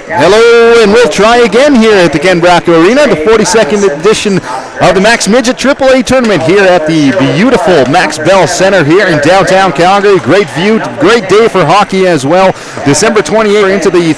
Hello, and we'll try again here at the Ken Bracco Arena, the 42nd edition of the Max Midget AAA Tournament here at the beautiful Max Bell Center here in downtown Calgary. Great view, great day for hockey as well. December 28th into the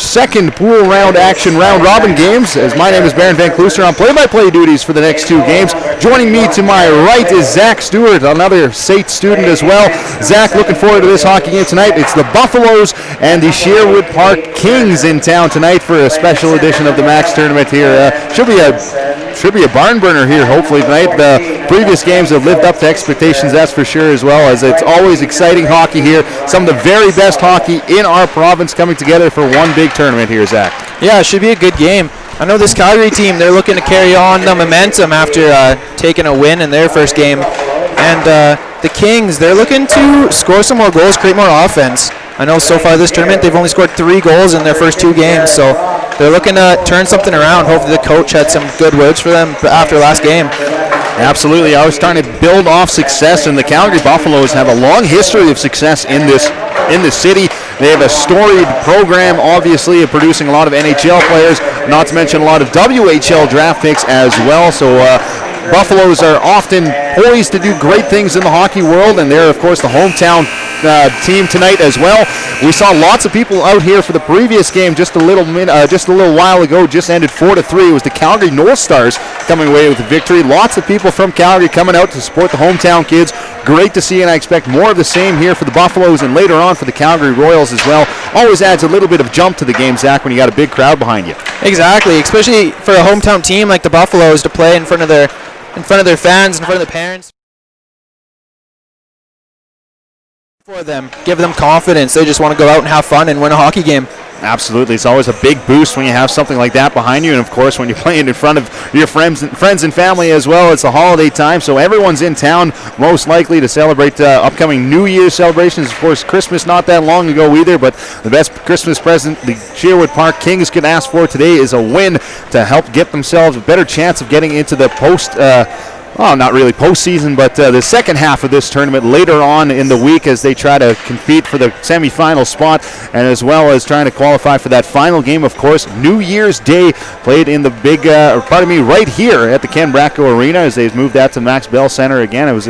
second pool round action round robin games. As my name is Baron Van Cloester on play-by-play duties for the next two games. Joining me to my right is Zach Stewart, another SAIT student as well. Zach, looking forward to this hockey game tonight. It's the Buffaloes and the Sherwood Park Kings in town tonight for a special edition of the Max Tournament here. Should be a barn burner here hopefully tonight. The previous games have lived up to expectations, that's for sure, as well, as it's always exciting hockey here. Some of the very best hockey in our province coming together for one big tournament here, Zach. Yeah, it should be a good game. I know this Calgary team, they're looking to carry on the momentum after taking a win in their first game. And the Kings, they're looking to score some more goals, create more offense. I know so far this tournament, they've only scored 3 goals in their first 2 games, so they're looking to turn something around. Hopefully the coach had some good words for them after last game. Absolutely. I was trying to build off success, and the Calgary Buffaloes have a long history of success in this city. They have a storied program, obviously, of producing a lot of NHL players, not to mention a lot of WHL draft picks as well. So Buffaloes are often poised to do great things in the hockey world, and they're, of course, the hometown team tonight as well. We saw lots of people out here for the previous game just a little while ago. Just ended 4-3. It was the Calgary North Stars coming away with the victory. Lots of people from Calgary coming out to support the hometown kids. Great to see, and I expect more of the same here for the Buffaloes and later on for the Calgary Royals as well. Always adds a little bit of jump to the game, Zach, when you got a big crowd behind you. Exactly, especially for a hometown team like the Buffaloes to play in front of their fans, in front of their parents. For them, give them confidence. They just want to go out and have fun and win a hockey game. Absolutely. It's always a big boost when you have something like that behind you, and of course when you're playing in front of your friends and family as well. It's the holiday time, so everyone's in town most likely to celebrate upcoming New Year's celebrations. Of course, Christmas not that long ago either, but the best Christmas present the Sherwood Park Kings could ask for today is a win to help get themselves a better chance of getting into the not really postseason, but the second half of this tournament later on in the week as they try to compete for the semifinal spot, and as well as trying to qualify for that final game, of course, New Year's Day, played in the right here at the Ken Bracco Arena, as they've moved that to Max Bell Center again. It was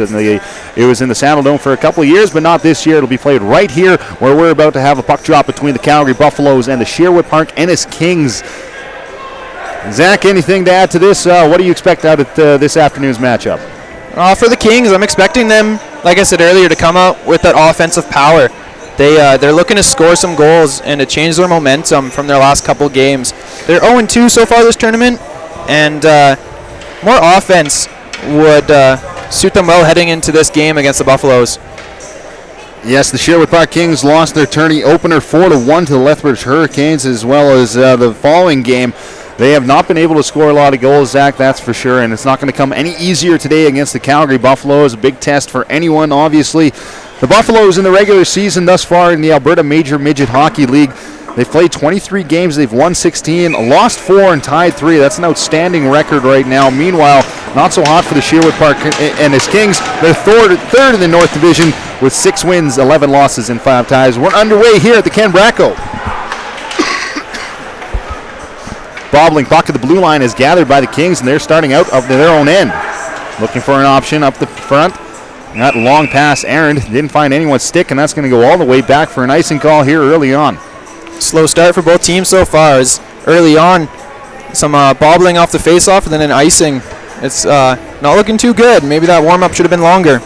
in the Saddle Dome for a couple of years, but not this year. It'll be played right here, where we're about to have a puck drop between the Calgary Buffaloes and the Sherwood Park Ennis Kings. Zach, anything to add to this? What do you expect out of this afternoon's matchup? For the Kings, I'm expecting them, like I said earlier, to come out with that offensive power. They're looking to score some goals and to change their momentum from their last couple games. They're 0-2 so far this tournament, and more offense would suit them well heading into this game against the Buffaloes. Yes, the Sherwood Park Kings lost their tourney opener 4-1 to the Lethbridge Hurricanes, as well as the following game. They have not been able to score a lot of goals, Zach, that's for sure, and it's not going to come any easier today against the Calgary Buffaloes. A big test for anyone, obviously. The Buffaloes in the regular season thus far in the Alberta Major Midget Hockey League, they've played 23 games, they've won 16, lost 4 and tied 3. That's an outstanding record right now. Meanwhile, not so hot for the Sherwood Park Ennis Kings. They're third in the North Division with 6 wins, 11 losses, and 5 ties. We're underway here at the Ken Bracco. Bobbling puck to the blue line is gathered by the Kings, and they're starting out of their own end. Looking for an option up the front. That long pass errant. Didn't find anyone's stick, and that's going to go all the way back for an icing call here early on. Slow start for both teams so far. As early on, some bobbling off the face-off and then an icing. It's not looking too good. Maybe that warm-up should have been longer.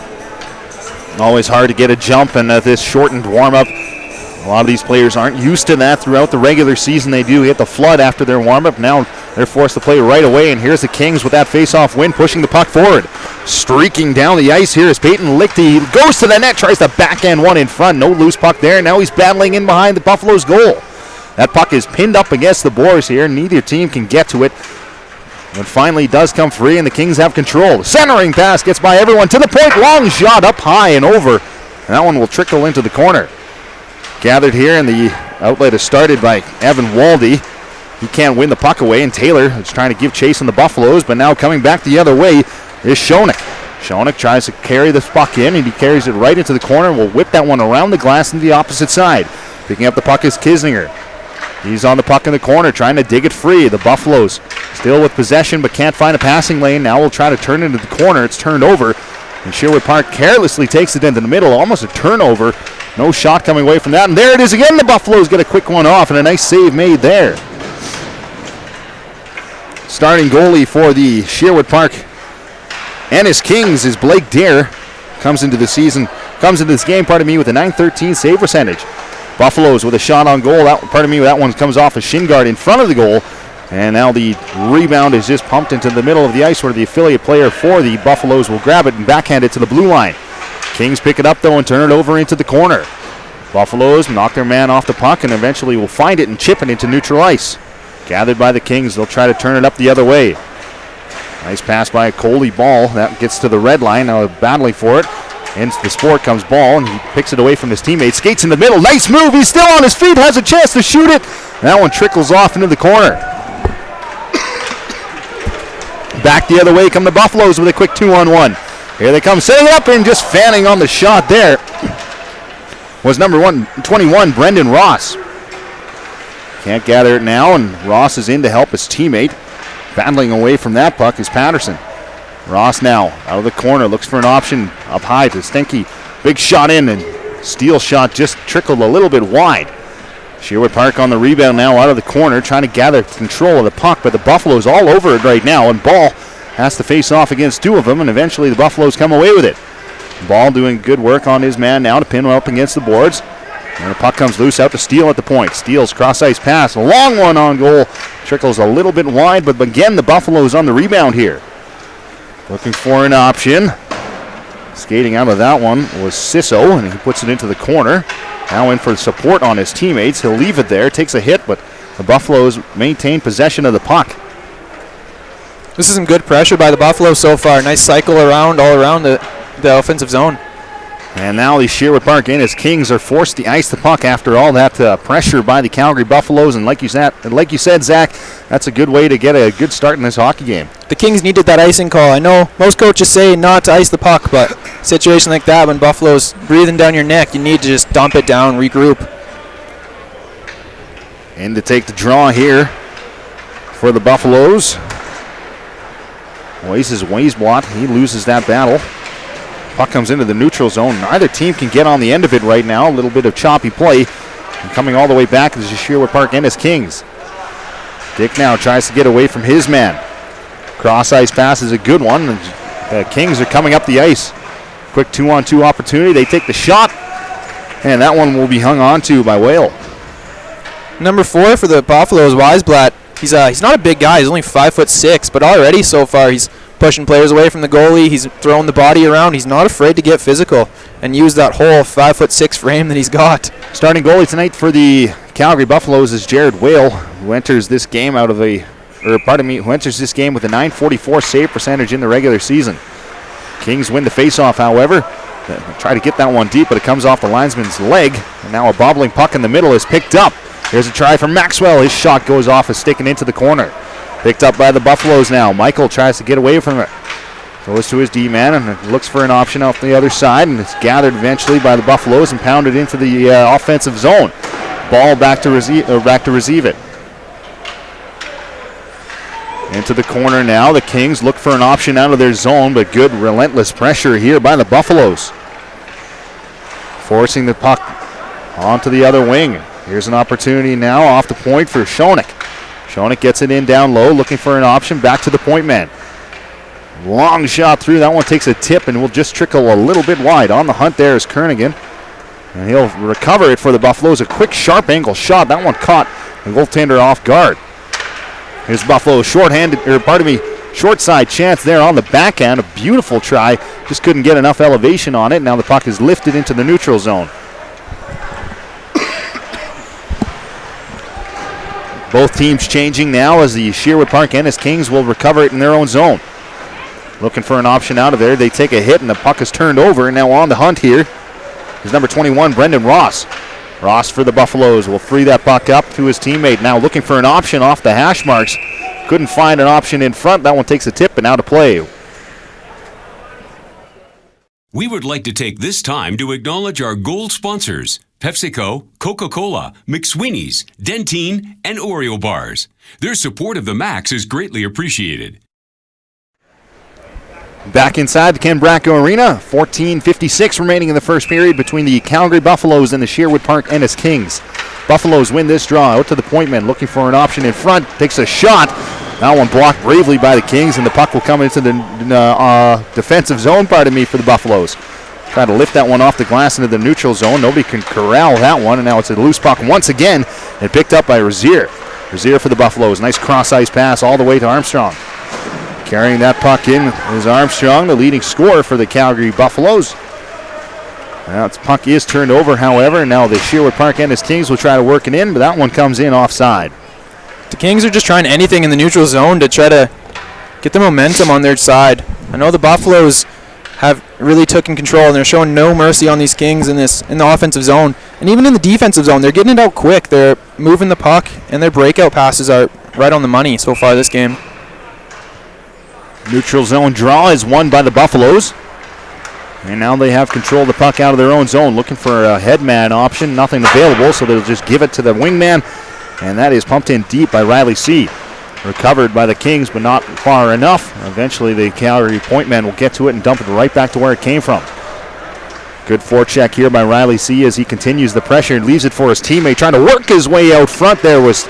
Always hard to get a jump in this shortened warm-up. A lot of these players aren't used to that throughout the regular season. They do hit the flood after their warm-up. Now they're forced to play right away, and here's the Kings with that face-off win, pushing the puck forward. Streaking down the ice here is Peyton Lichty. He goes to the net, tries to backhand one in front. No loose puck there. Now he's battling in behind the Buffaloes' goal. That puck is pinned up against the boards here. Neither team can get to it. But finally does come free, and the Kings have control. Centering pass gets by everyone to the point. Long shot up high and over. And that one will trickle into the corner. Gathered here, and the outlet is started by Evan Waldy. He can't win the puck away, and Taylor is trying to give chase on the Buffaloes, but now coming back the other way is Schoeneck. Schoeneck tries to carry this puck in, and he carries it right into the corner and will whip that one around the glass into the opposite side. Picking up the puck is Kisninger. He's on the puck in the corner, trying to dig it free. The Buffaloes still with possession, but can't find a passing lane. Now we'll try to turn into the corner. It's turned over, and Sherwood Park carelessly takes it into the middle. Almost a turnover. No shot coming away from that, and there it is again. The Buffaloes get a quick one off, and a nice save made there. Starting goalie for the Sherwood Park Ennis Kings is Blake Dare. Comes into this game, with a .913 save percentage. Buffaloes with a shot on goal. That one comes off a shin guard in front of the goal. And now the rebound is just pumped into the middle of the ice where the affiliate player for the Buffaloes will grab it and backhand it to the blue line. Kings pick it up, though, and turn it over into the corner. Buffaloes knock their man off the puck and eventually will find it and chip it into neutral ice. Gathered by the Kings, they'll try to turn it up the other way. Nice pass by a Coley Ball. That gets to the red line. Now battling for it. Into the sport comes Ball, and he picks it away from his teammate. Skates in the middle. Nice move. He's still on his feet. Has a chance to shoot it. That one trickles off into the corner. Back the other way come the Buffaloes with a quick 2-on-1. Here they come, setting it up and just fanning on the shot there was number 21, Brendan Ross. Can't gather it now, and Ross is in to help his teammate. Battling away from that puck is Patterson. Ross now out of the corner, looks for an option up high to Stenke. Big shot in, and steel shot just trickled a little bit wide. Sherwood Park on the rebound now out of the corner, trying to gather control of the puck, but the Buffaloes all over it right now, and Ball has to face off against two of them, and eventually the Buffaloes come away with it. Ball doing good work on his man now to pin him up against the boards. And the puck comes loose out to Steele at the point. Steele's cross-ice pass, a long one on goal. Trickles a little bit wide, but again the Buffaloes on the rebound here. Looking for an option. Skating out of that one was Sisso, and he puts it into the corner. Now in for support on his teammates. He'll leave it there, takes a hit, but the Buffaloes maintain possession of the puck. This is some good pressure by the Buffaloes so far. Nice cycle all around the offensive zone. And now the Sherwood Park Ennis Kings are forced to ice the puck after all that pressure by the Calgary Buffaloes. And like you said, Zach, that's a good way to get a good start in this hockey game. The Kings needed that icing call. I know most coaches say not to ice the puck, but a situation like that when Buffalo's breathing down your neck, you need to just dump it down, regroup. And to take the draw here for the Buffaloes. Oasis Weisblot, he loses that battle. Puck comes into the neutral zone. Neither team can get on the end of it right now. A little bit of choppy play. And coming all the way back is the Sherwood Park Ennis Kings. Dick now tries to get away from his man. Cross-ice pass is a good one. The Kings are coming up the ice. Quick 2-on-2 opportunity. They take the shot. And that one will be hung on to by Whale. Number 4 for the Buffaloes, Weisblatt. He's not a big guy. He's only 5'6", but already so far he's pushing players away from the goalie. He's throwing the body around. He's not afraid to get physical and use that whole 5'6" frame that he's got. Starting goalie tonight for the Calgary Buffaloes is Jared Whale, who enters this game with a .944 save percentage in the regular season. Kings win the faceoff, however. Try to get that one deep, but it comes off the linesman's leg. And now a bobbling puck in the middle is picked up. Here's a try from Maxwell. His shot goes off as sticking into the corner. Picked up by the Buffaloes now. Michael tries to get away from it. Goes to his D-man and looks for an option off the other side, and it's gathered eventually by the Buffaloes and pounded into the offensive zone. Ball back to receive it. Into the corner now. The Kings look for an option out of their zone, but good relentless pressure here by the Buffaloes. Forcing the puck onto the other wing. Here's an opportunity now off the point for Schoeneck. Schoeneck gets it in down low, looking for an option. Back to the point man. Long shot through. That one takes a tip and will just trickle a little bit wide. On the hunt there is Kernigan. And he'll recover it for the Buffaloes. A quick, sharp angle shot. That one caught the goaltender off guard. Here's Buffalo short side chance there on the backhand. A beautiful try. Just couldn't get enough elevation on it. Now the puck is lifted into the neutral zone. Both teams changing now as the Sherwood Park Ennis Kings will recover it in their own zone. Looking for an option out of there. They take a hit and the puck is turned over. And now on the hunt here is number 21, Brendan Ross. Ross for the Buffaloes will free that puck up to his teammate. Now looking for an option off the hash marks. Couldn't find an option in front. That one takes a tip and out of play. We would like to take this time to acknowledge our gold sponsors, PepsiCo, Coca-Cola, McSweeney's, Dentine, and Oreo bars. Their support of the Max is greatly appreciated. Back inside the Ken Bracco Arena, 14:56 remaining in the first period between the Calgary Buffaloes and the Sherwood Park Ennis Kings. Buffaloes win this draw. Out to the point man, looking for an option in front, takes a shot. That one blocked bravely by the Kings, and the puck will come into the defensive zone, for the Buffaloes. Try to lift that one off the glass into the neutral zone. Nobody can corral that one, and now it's a loose puck once again, and picked up by Rozier. Rozier for the Buffaloes. Nice cross-ice pass all the way to Armstrong. Carrying that puck in is Armstrong, the leading scorer for the Calgary Buffaloes. Now its puck is turned over, however, and now the Sherwood Park Ennis Kings will try to work it in, but that one comes in offside. The Kings are just trying anything in the neutral zone to try to get the momentum on their side. I know the Buffaloes have really taken control, and they're showing no mercy on these Kings in the offensive zone. And even in the defensive zone, they're getting it out quick. They're moving the puck, and their breakout passes are right on the money so far this game. Neutral zone draw is won by the Buffaloes. And now they have control of the puck out of their own zone, looking for a headman option. Nothing available, so they'll just give it to the wingman. And that is pumped in deep by Riley C. Recovered by the Kings, but not far enough. Eventually the Calgary point man will get to it and dump it right back to where it came from. Good forecheck here by Riley C. as he continues the pressure and leaves it for his teammate. Trying to work his way out front there was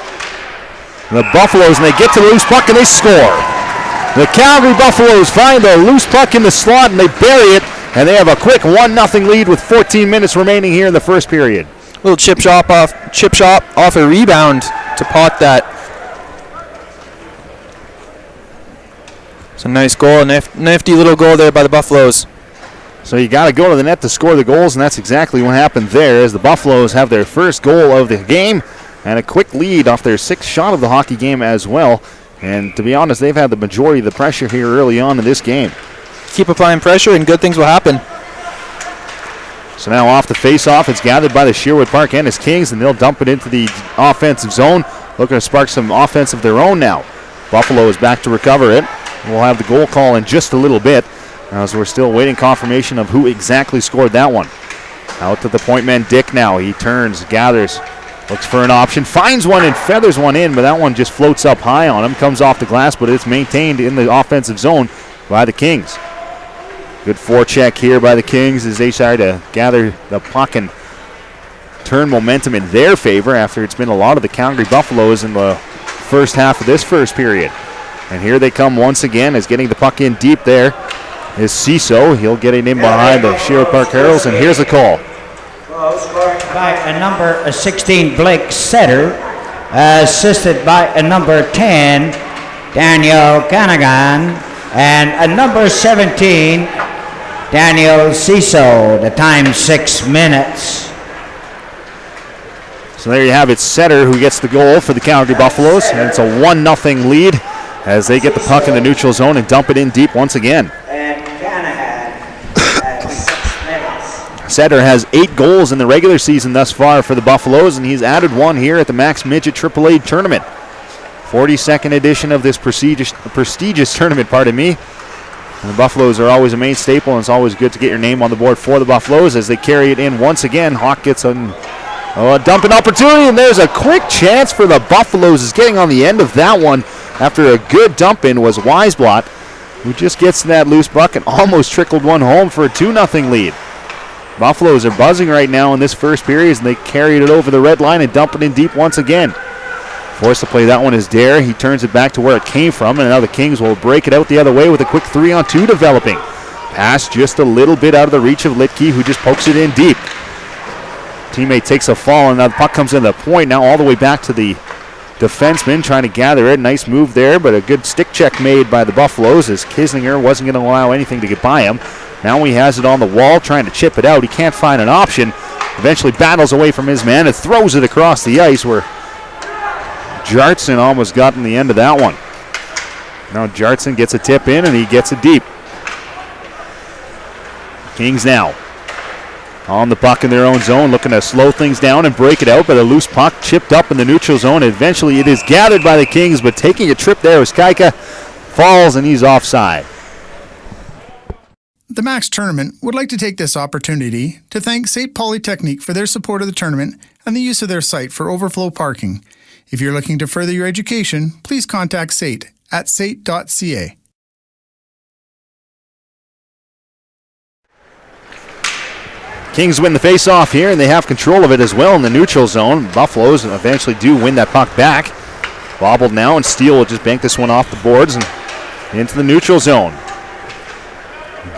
the Buffaloes, and they get to the loose puck and they score. The Calgary Buffaloes find a loose puck in the slot and they bury it, and they have a quick 1-0 lead with 14 minutes remaining here in the first period. Little chip shot off a rebound to pot that. It's a nice goal, nifty little goal there by the Buffaloes. So you got to go to the net to score the goals, and that's exactly what happened there as the Buffaloes have their first goal of the game and a quick lead off their sixth shot of the hockey game as well. And to be honest, they've had the majority of the pressure here early on in this game. Keep applying pressure and good things will happen. So now off the face-off, it's gathered by the Sherwood Park Ennis Kings, and they'll dump it into the offensive zone, looking to spark some offense of their own now. Buffalo is back to recover it. We'll have the goal call in just a little bit, as we're still waiting confirmation of who exactly scored that one. Out to the point man, Dick now. He turns, gathers, looks for an option, finds one and feathers one in, but that one just floats up high on him, comes off the glass, but it's maintained in the offensive zone by the Kings. Good forecheck here by the Kings as they try to gather the puck and turn momentum in their favor after it's been a lot of the Calgary Buffaloes in the first half of this first period. And here they come once again as getting the puck in deep there is Ciso. He'll get it in behind the Sherwood Park Heralds, and here's the call. By a number 16, Blake Setter, assisted by a number 10, Daniel Canagan, and a number 17, Daniel Ciso. The time 6 minutes. So there you have it, Setter who gets the goal for the Calgary Buffaloes, and it's a 1-0 lead as they get the puck in the neutral zone and dump it in deep once again. And Canahan, 6 minutes. Setter has 8 goals in the regular season thus far for the Buffaloes, and he's added one here at the Max Midget AAA tournament. 42nd edition of this prestigious tournament, pardon me. And the Buffaloes are always a main staple, and it's always good to get your name on the board for the Buffaloes as they carry it in once again. Hawk gets a dumping opportunity, and there's a quick chance for the Buffaloes. Is getting on the end of that one after a good dump in was Weisblot, who just gets to that loose puck and almost trickled one home for a 2-0 lead. Buffaloes are buzzing right now in this first period, and they carried it over the red line and dump it in deep once again. Forced to play that one is Dare. He turns it back to where it came from, and now the Kings will break it out the other way with a quick 3-on-2 developing. Pass just a little bit out of the reach of Litke, who just pokes it in deep. Teammate takes a fall, and now the puck comes in the point, now all the way back to the defenseman trying to gather it. Nice move there, but a good stick check made by the Buffaloes as Kislinger wasn't going to allow anything to get by him. Now he has it on the wall trying to chip it out. He can't find an option. Eventually battles away from his man and throws it across the ice where Jartson almost got in the end of that one. Now Jartson gets a tip in and he gets it deep. Kings now on the puck in their own zone, looking to slow things down and break it out, but a loose puck chipped up in the neutral zone. Eventually it is gathered by the Kings, but taking a trip there was Kaika, falls, and he's offside. the Max Tournament would like to take this opportunity to thank SAIT Polytechnique for their support of the tournament and the use of their site for overflow parking. If you're looking to further your education, please contact SAIT at sait.ca. Kings win the face-off here, and they have control of it as well in the neutral zone. Buffaloes eventually do win that puck back. Bobbled now, and Steele will just bank this one off the boards and into the neutral zone.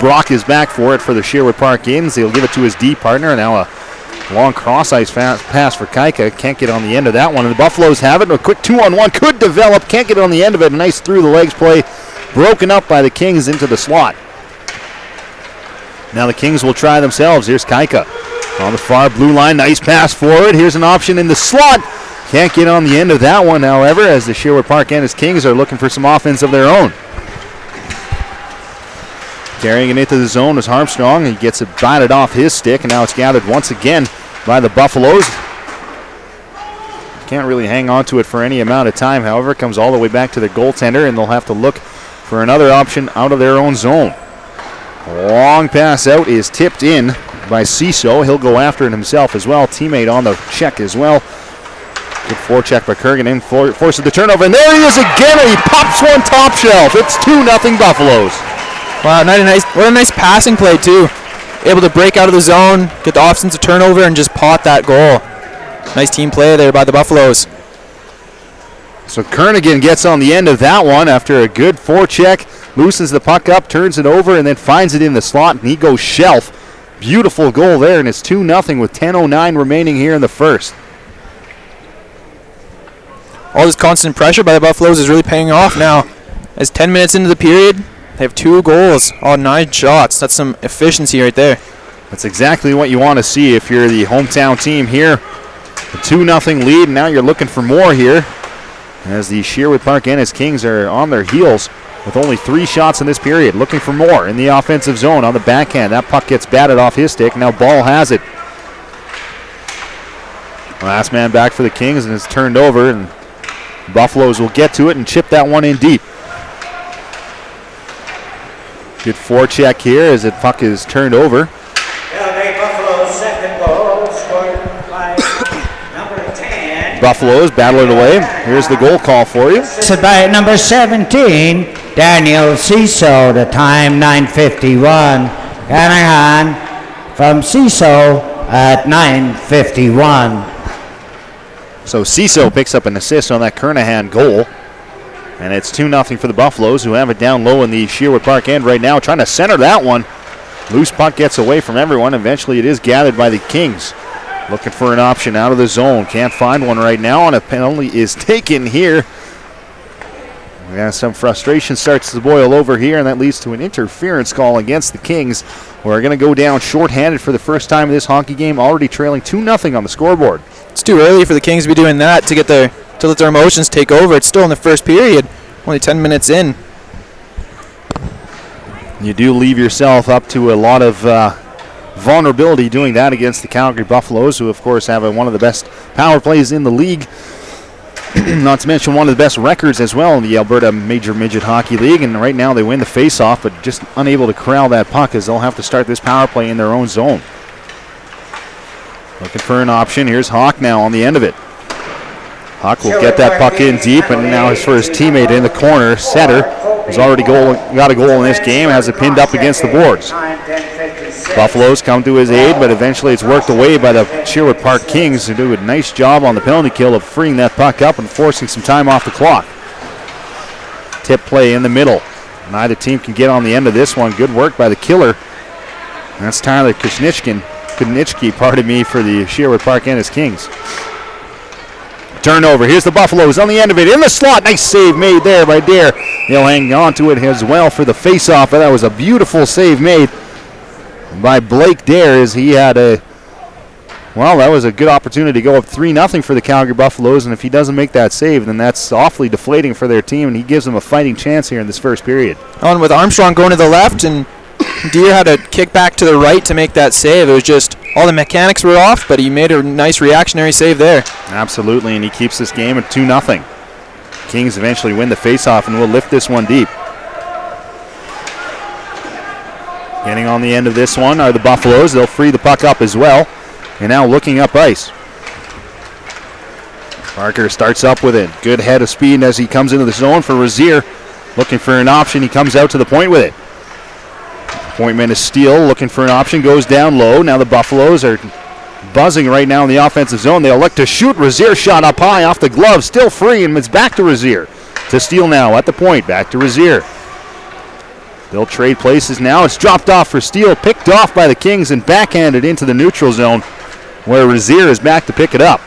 Brock is back for it for the Sherwood Park Kings. He'll give it to his D partner. Now a long cross-ice pass for Kaika. Can't get on the end of that one. And the Buffaloes have it. A quick 2-on-1 could develop. Can't get on the end of it. A nice through-the-legs play. Broken up by the Kings into the slot. Now the Kings will try themselves. Here's Kaika on the far blue line. Nice pass forward. Here's an option in the slot. Can't get on the end of that one, however, as the Sherwood Park Ennis Kings are looking for some offense of their own. Carrying it into the zone is Armstrong. He gets it batted off his stick, and now it's gathered once again by the Buffaloes. Can't really hang on to it for any amount of time, however. It comes all the way back to the goaltender, and they'll have to look for another option out of their own zone. Long pass out is tipped in by Ciso. He'll go after it himself as well. Teammate on the check as well. Good forecheck by Kurgan in, forces the turnover, and there he is again, and he pops one top shelf. It's 2-0 Buffaloes. Wow, what a nice passing play too. Able to break out of the zone, get the offensive turnover, and just pot that goal. Nice team play there by the Buffaloes. So Kernaghan gets on the end of that one after a good forecheck. Loosens the puck up, turns it over, and then finds it in the slot, and he goes shelf. Beautiful goal there, and it's 2-0 with 10:09 remaining here in the first. All this constant pressure by the Buffaloes is really paying off now. As 10 minutes into the period, they have 2 goals, all 9 shots. That's some efficiency right there. That's exactly what you want to see if you're the hometown team here. A 2-0 lead, and now you're looking for more here, as the Sherwood Park Ennis Kings are on their heels with only 3 shots in this period, looking for more in the offensive zone on the backhand. That puck gets batted off his stick. Now Ball has it. Last man back for the Kings, and it's turned over, and Buffaloes will get to it and chip that one in deep. Good forecheck here as the puck is turned over. Buffalo's second goal, scored by number 10. Buffaloes battle it away. Here's the goal call for you. Assisted by number 17, Daniel Ciso. The time 9:51. Canahan from Ciso at 9:51. So Ciso picks up an assist on that Kernaghan goal. And it's 2-0 for the Buffaloes, who have it down low in the Sherwood Park end right now, trying to center that one. Loose puck gets away from everyone. Eventually it is gathered by the Kings. Looking for an option out of the zone. Can't find one right now, and a penalty is taken here. Yeah, some frustration starts to boil over here, and that leads to an interference call against the Kings, who are going to go down shorthanded for the first time in this hockey game, already trailing 2-0 on the scoreboard. It's too early for the Kings to be doing that to let their emotions take over. It's still in the first period, only 10 minutes in. You do leave yourself up to a lot of vulnerability doing that against the Calgary Buffaloes, who of course have one of the best power plays in the league. Not to mention one of the best records as well in the Alberta Major Midget Hockey League, and right now they win the face-off, but just unable to corral that puck as they'll have to start this power play in their own zone. Looking for an option. Here's Hawk now on the end of it. Hawk will get that puck in deep, and now it's for his teammate in the corner. Setter, who's already got a goal in this game, has it pinned up against the boards. Buffaloes come to his aid, but eventually it's worked away by the Sherwood Park Kings, who do a nice job on the penalty kill of freeing that puck up and forcing some time off the clock. Tip play in the middle. Neither team can get on the end of this one. Good work by the killer. That's Tyler Konitschke, for the Sherwood Park Ennis Kings. Turnover. Here's the Buffaloes on the end of it in the slot. Nice save made there by Dare. They'll hang on to it as well for the face-off, but that was a beautiful save made by Blake Dare, as he had that was a good opportunity to go up 3-0 for the Calgary Buffaloes, and if he doesn't make that save, then that's awfully deflating for their team, and he gives them a fighting chance here in this first period. On with Armstrong going to the left, and Deere had to kick back to the right to make that save. It was just all the mechanics were off, but he made a nice reactionary save there. Absolutely, and he keeps this game at 2-0. Kings eventually win the faceoff and will lift this one deep. Getting on the end of this one are the Buffaloes. They'll free the puck up as well. And now looking up ice. Parker starts up with it. Good head of speed as he comes into the zone for Rozier. Looking for an option. He comes out to the point with it. Point man is Steele looking for an option. Goes down low. Now the Buffaloes are buzzing right now in the offensive zone. They'll look to shoot. Rozier shot up high off the glove. Still free, and it's back to Rozier. To Steele now at the point. Back to Rozier. They'll trade places now. It's dropped off for Steele. Picked off by the Kings and backhanded into the neutral zone where Rozier is back to pick it up.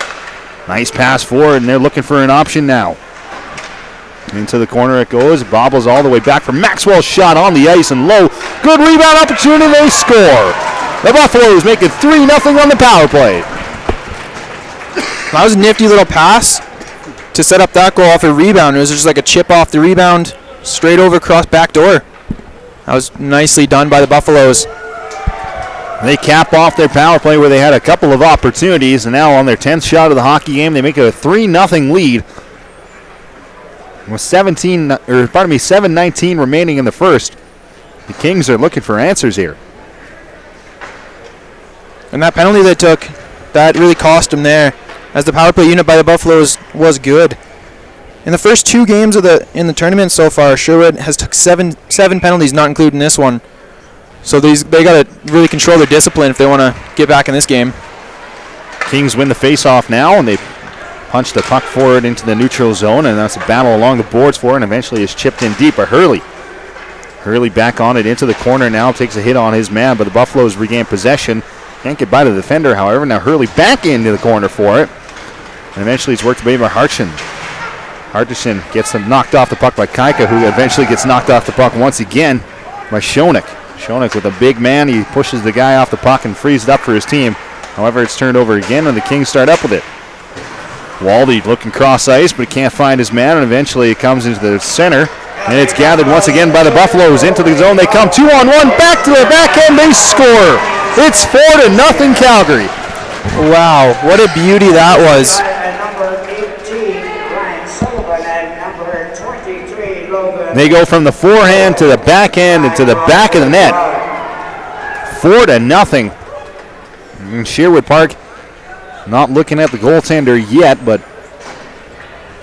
Nice pass forward, and they're looking for an option now. Into the corner it goes. Bobbles all the way back for Maxwell's shot on the ice and low. Good rebound opportunity. They score. The Buffaloes make it 3-0 on the power play. That was a nifty little pass to set up that goal off a rebound. It was just like a chip off the rebound, straight over across back door. That was nicely done by the Buffaloes. They cap off their power play where they had a couple of opportunities, and now on their 10th shot of the hockey game, they make it a 3-0 lead. With 7:19 remaining in the first. The Kings are looking for answers here. And that penalty they took, that really cost them there, as the power play unit by the Buffaloes was good. In the first 2 games in the tournament so far, Sherwood has took seven penalties, not including this one. So they got to really control their discipline if they want to get back in this game. Kings win the face-off now, and they punch the puck forward into the neutral zone, and that's a battle along the boards for it, and eventually is chipped in deep by Hurley. Hurley back on it into the corner now, takes a hit on his man, but the Buffaloes regain possession. Can't get by the defender, however. Now Hurley back into the corner for it, and eventually it's worked away by Hartson. Hartson gets him knocked off the puck by Kaika, who eventually gets knocked off the puck once again by Schoeneck. Schoeneck with a big man, he pushes the guy off the puck and frees it up for his team. However, it's turned over again, and the Kings start up with it. Waldy looking cross ice, but he can't find his man, and eventually it comes into the center, and it's gathered once again by the Buffaloes into the zone. They come 2-on-1, back to the backhand, they score. It's 4-0 Calgary. Wow, what a beauty that was. They go from the forehand to the backhand and to the back of the net. 4-0. And Sherwood Park not looking at the goaltender yet, but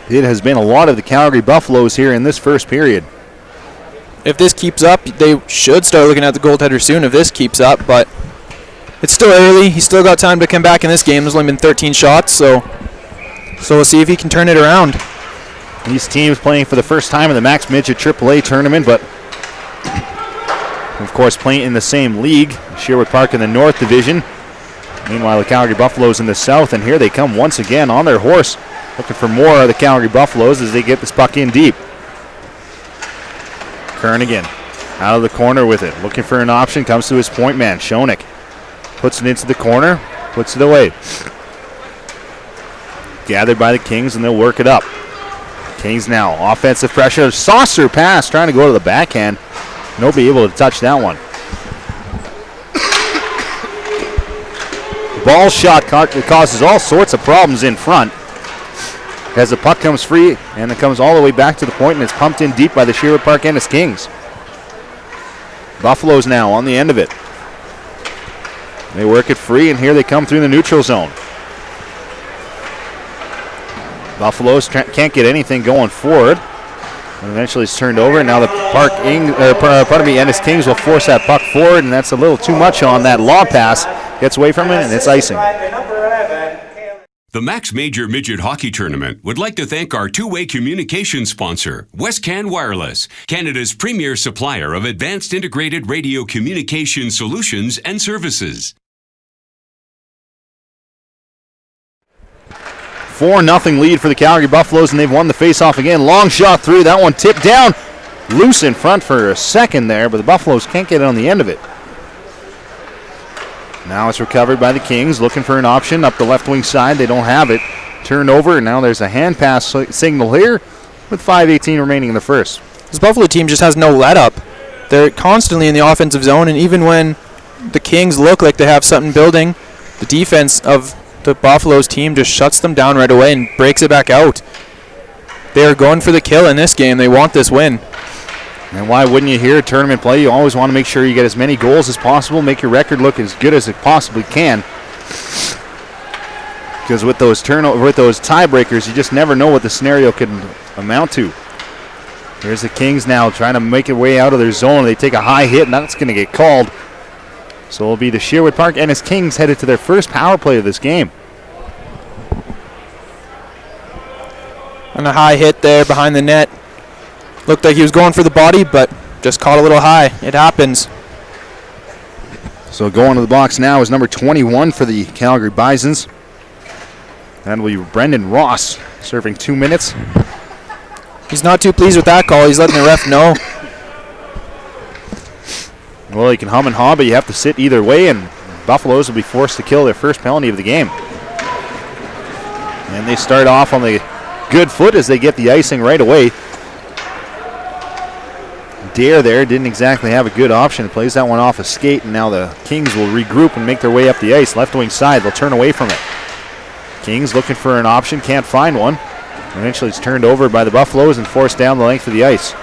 it has been a lot of the Calgary Buffaloes here in this first period. If this keeps up, they should start looking at the goaltender soon if this keeps up, but it's still early. He's still got time to come back in this game. There's only been 13 shots, so we'll see if he can turn it around. These teams playing for the first time in the Max Midget AAA tournament, but of course playing in the same league. Sherwood Park in the North Division. Meanwhile, the Calgary Buffaloes in the South, and here they come once again on their horse, looking for more of the Calgary Buffaloes as they get this puck in deep. Kernigan out of the corner with it, looking for an option, comes to his point man, Schoeneck. Puts it into the corner, puts it away. Gathered by the Kings, and they'll work it up. Kings now, offensive pressure, saucer pass, trying to go to the backhand. Nobody able to touch that one. Ball shot causes all sorts of problems in front as the puck comes free, and it comes all the way back to the point, and it's pumped in deep by the Sherwood Park Ennis Kings. Buffaloes now on the end of it. They work it free, and here they come through the neutral zone. Buffaloes can't get anything going forward. And eventually it's turned over, and now the Ennis Kings will force that puck forward, and that's a little too much on that lob pass. Gets away from it, and it's icing. The Max Major Midget Hockey Tournament would like to thank our two-way communication sponsor, Westcan Wireless, Canada's premier supplier of advanced integrated radio communication solutions and services. 4-0 lead for the Calgary Buffaloes, and they've won the faceoff again. Long shot through. That one tipped down. Loose in front for a second there, but the Buffaloes can't get it on the end of it. Now it's recovered by the Kings, looking for an option up the left wing side. They don't have it. Turned over, and now there's a hand pass signal here with 5:18 remaining in the first. This Buffalo team just has no let-up. They're constantly in the offensive zone, and even when the Kings look like they have something building, the defense of the Buffalo's team just shuts them down right away and breaks it back out. They are going for the kill in this game. They want this win. And why wouldn't you here? Tournament play, you always want to make sure you get as many goals as possible, make your record look as good as it possibly can. Because with those tiebreakers, you just never know what the scenario could amount to. Here's the Kings now trying to make their way out of their zone. They take a high hit, and that's going to get called. So it'll be the Sherwood Park Ennis Kings headed to their first power play of this game. And a high hit there behind the net. Looked like he was going for the body, but just caught a little high. It happens. So going to the box now is number 21 for the Calgary Bisons. That'll be Brendan Ross, serving 2 minutes. He's not too pleased with that call. He's letting the ref know. Well, you can hum and haw, but you have to sit either way, and Buffaloes will be forced to kill their first penalty of the game. And they start off on the good foot as they get the icing right away. Dare there didn't exactly have a good option. Plays that one off a skate, and now the Kings will regroup and make their way up the ice. Left wing side, they'll turn away from it. Kings looking for an option, can't find one. Eventually it's turned over by the Buffaloes and forced down the length of the ice.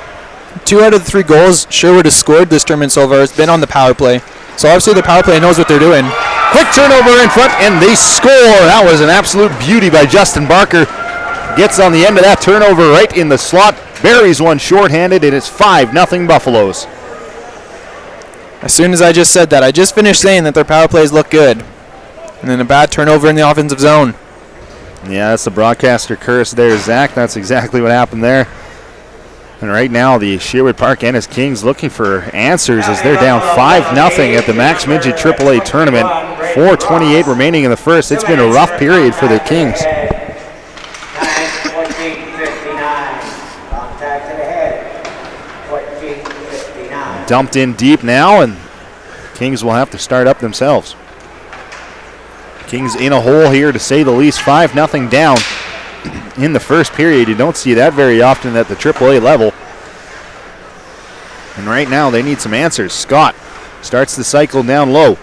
2 out of the 3 goals Sherwood has scored this tournament so far has been on the power play. So obviously the power play knows what they're doing. Quick turnover in front, and they score. That was an absolute beauty by Justin Barker. Gets on the end of that turnover right in the slot. Buries one shorthanded, and it's 5-0 Buffaloes. As soon as I just said that, I just finished saying that their power plays look good. And then a bad turnover in the offensive zone. Yeah, that's the broadcaster curse there, Zach. That's exactly what happened there. And right now, the Sherwood Park Ennis Kings looking for answers as they're down 5-0 at the Max Midget AAA tournament. 4:28 remaining in the first. It's been a rough period for the Kings. Dumped in deep now, and Kings will have to start up themselves. Kings in a hole here, to say the least. 5-0 down in the first period. You don't see that very often at the AAA level. And right now they need some answers. Scott starts the cycle down low.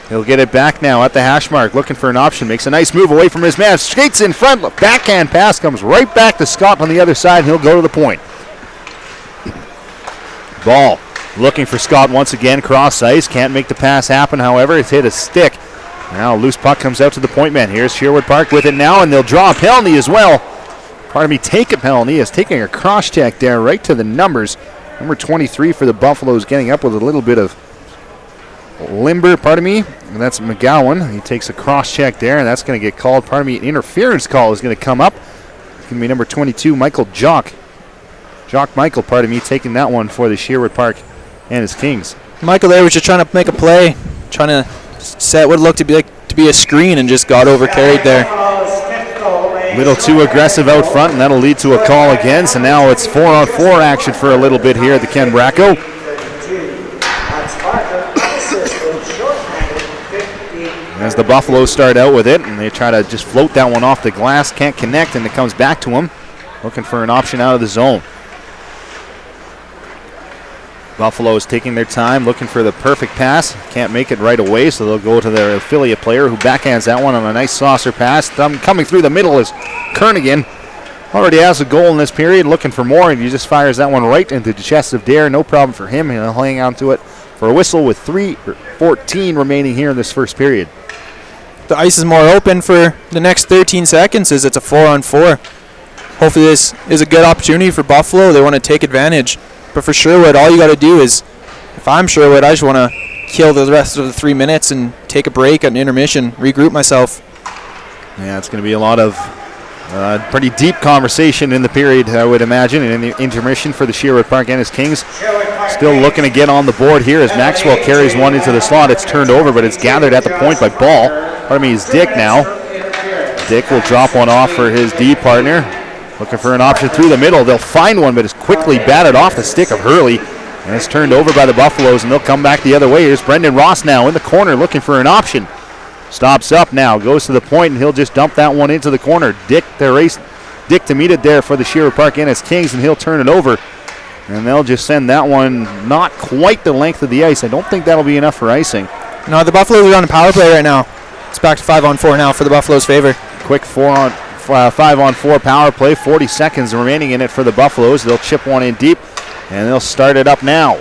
He'll get it back now at the hash mark, looking for an option. Makes a nice move away from his man. Skates in front. Backhand pass comes right back to Scott on the other side. He'll go to the point. Ball looking for Scott once again. Cross ice. Can't make the pass happen, however. It's hit a stick. Now a loose puck comes out to the point man. Here's Sherwood Park with it now, and they'll draw a penalty as well. Take a penalty. Is taking a cross check there right to the numbers. Number 23 for the Buffaloes getting up with a little bit of limber, and that's McGowan. He takes a cross check there, and that's going to get called. An interference call is going to come up. It's going to be number 22, Michael Jock. Michael, taking that one for the Sherwood Park and his Kings. Michael there was just trying to make a play, trying to set what looked to be a screen, and just got overcarried there. A little too aggressive out front, and that'll lead to a call again. So now it's 4-on-4 action for a little bit here at the Ken Bracco. As the Buffaloes start out with it, and they try to just float that one off the glass, can't connect, and it comes back to them. Looking for an option out of the zone. Buffaloes taking their time, looking for the perfect pass. Can't make it right away, so they'll go to their affiliate player who backhands that one on a nice saucer pass. Coming through the middle is Kernigan. Already has a goal in this period, looking for more, and he just fires that one right into the chest of Dare. No problem for him. He'll hang on to it for a whistle with 3:14 remaining here in this first period. The ice is more open for the next 13 seconds as it's a 4-on-4. Hopefully this is a good opportunity for Buffalo. They want to take advantage. But for Sherwood, all you got to do is, if I'm Sherwood, I just want to kill the rest of the 3 minutes and take a break at an intermission, regroup myself. Yeah, it's going to be a lot of pretty deep conversation in the period, I would imagine, and in the intermission for the Sherwood Park Ennis Kings. Still looking to get on the board here as Maxwell carries one into the slot. It's turned over, but it's gathered at the point by Ball. It's Dick now. Dick will drop one off for his D partner. Looking for an option through the middle. They'll find one, but it's quickly batted off the stick of Hurley. And it's turned over by the Buffaloes, and they'll come back the other way. Here's Brendan Ross now in the corner looking for an option. Stops up now, goes to the point, and he'll just dump that one into the corner. Dick to meet it there for the Sherwood Park Ennis Kings, and he'll turn it over. And they'll just send that one not quite the length of the ice. I don't think that'll be enough for icing. No, the Buffaloes are on a power play right now. It's back to 5-on-4 now for the Buffaloes' favor. Quick 5-on-4 power play. 40 seconds remaining in it for the Buffaloes. They'll chip one in deep. And they'll start it up now.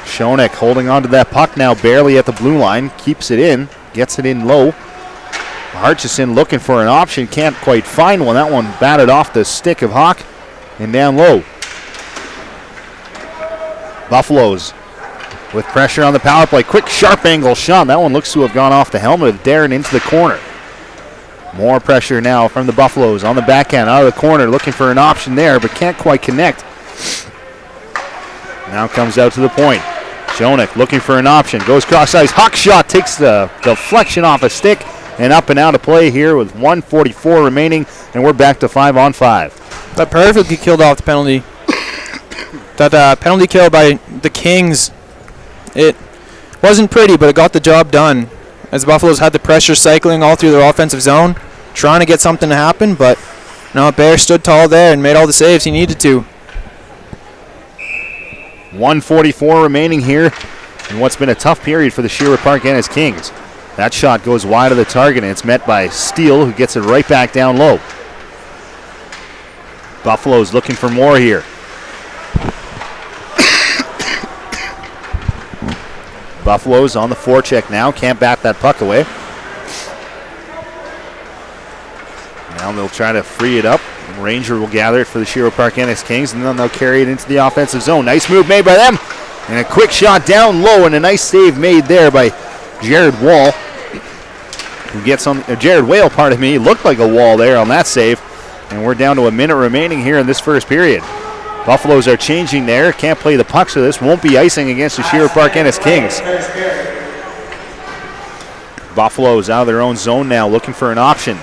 Schoeneck holding on to that puck now, barely at the blue line. Keeps it in, gets it in low. Hutchison looking for an option, can't quite find one. That one batted off the stick of Hawk and down low. Buffaloes with pressure on the power play. Quick, sharp angle shot. That one looks to have gone off the helmet of Darren into the corner. More pressure now from the Buffaloes on the backhand, out of the corner, looking for an option there, but can't quite connect. Now comes out to the point. Schoeneck looking for an option, goes cross ice. Hawk shot takes the deflection off a stick and up and out of play here with 1:44 remaining, and we're back to 5-on-5. That perfectly killed off the penalty. That penalty kill by the Kings, it wasn't pretty, but it got the job done. As the Buffaloes had the pressure cycling all through their offensive zone, trying to get something to happen, but no, Bear stood tall there and made all the saves he needed to. 1:44 remaining here in what's been a tough period for the Sherwood Park Ennis Kings. That shot goes wide of the target, and it's met by Steele, who gets it right back down low. Buffalo's looking for more here. Buffalo's on the forecheck now, can't bat that puck away. Now they'll try to free it up. Ranger will gather it for the Sherwood Park Ennis Kings, and then they'll carry it into the offensive zone. Nice move made by them, and a quick shot down low, and a nice save made there by Jared Wall, who gets on Jared Whale, pardon me. Looked like a wall there on that save, and we're down to a minute remaining here in this first period. Buffaloes are changing there, can't play the puck, so this won't be icing against the Sherwood Park Ennis Kings. Buffaloes out of their own zone now, looking for an option.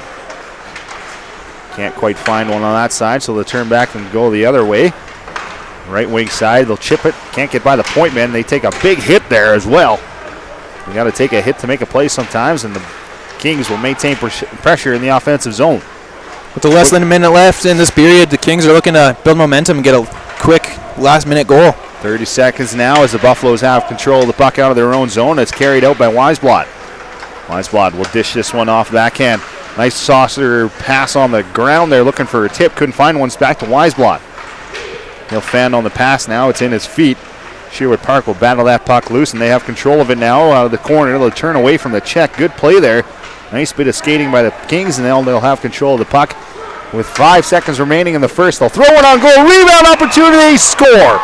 Can't quite find one on that side, so they'll turn back and go the other way. Right wing side, they'll chip it. Can't get by the point man. They take a big hit there as well. You got to take a hit to make a play sometimes, and the Kings will maintain pressure in the offensive zone. With less than a minute left in this period, the Kings are looking to build momentum and get a quick last-minute goal. 30 seconds now as the Buffaloes have control of the puck out of their own zone. It's carried out by Weisblot. Weisblot will dish this one off backhand. Nice saucer pass on the ground there, looking for a tip. Couldn't find one. It's back to Weisblot. He'll fan on the pass now. It's in his feet. Sherwood Park will battle that puck loose, and they have control of it now out of the corner. They'll turn away from the check. Good play there. Nice bit of skating by the Kings, and they'll have control of the puck. With 5 seconds remaining in the first, they'll throw it on goal. Rebound opportunity. Score.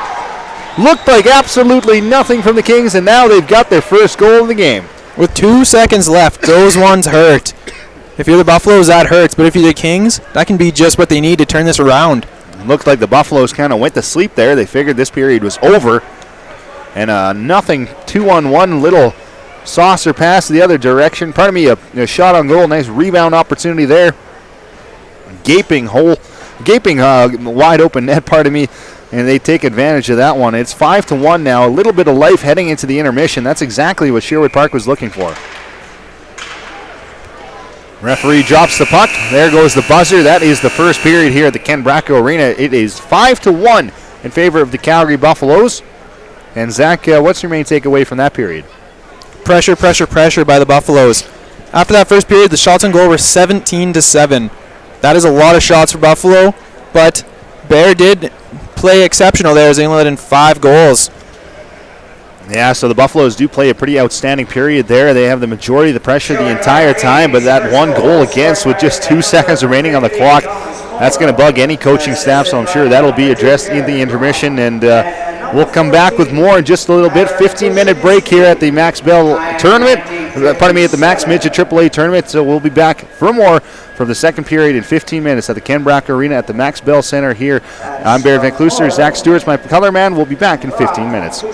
Looked like absolutely nothing from the Kings, and now they've got their first goal of the game. With 2 seconds left, those ones hurt. If you're the Buffaloes, that hurts. But if you're the Kings, that can be just what they need to turn this around. It looked like the Buffaloes kind of went to sleep there. They figured this period was over. And nothing 2-on-1 little saucer pass the other direction. Pardon me, a shot on goal. Nice rebound opportunity there. Gaping wide open net, pardon me. And they take advantage of that one. It's 5-1 now. A little bit of life heading into the intermission. That's exactly what Sherwood Park was looking for. Referee drops the puck. There goes the buzzer. That is the first period here at the Ken Bracco Arena. It is 5-1 in favor of the Calgary Buffaloes. And Zach, what's your main takeaway from that period? Pressure, pressure, pressure by the Buffaloes. After that first period, the shots on goal were 17-7. That is a lot of shots for Buffalo, but Bear did play exceptional there as they only let in 5 goals. Yeah, so the Buffaloes do play a pretty outstanding period there. They have the majority of the pressure the entire time, but that one goal against with just 2 seconds remaining on the clock, that's going to bug any coaching staff, so I'm sure that'll be addressed in the intermission. And we'll come back with more in just a little bit. 15-minute break here at the Max Bell tournament. Pardon me, at the Max Midget AAA tournament. So we'll be back for more from the second period in 15 minutes at the Ken Bracco Arena at the Max Bell Center here. I'm Barrett Van Cloester. Zach Stewart's my color man. We'll be back in 15 minutes.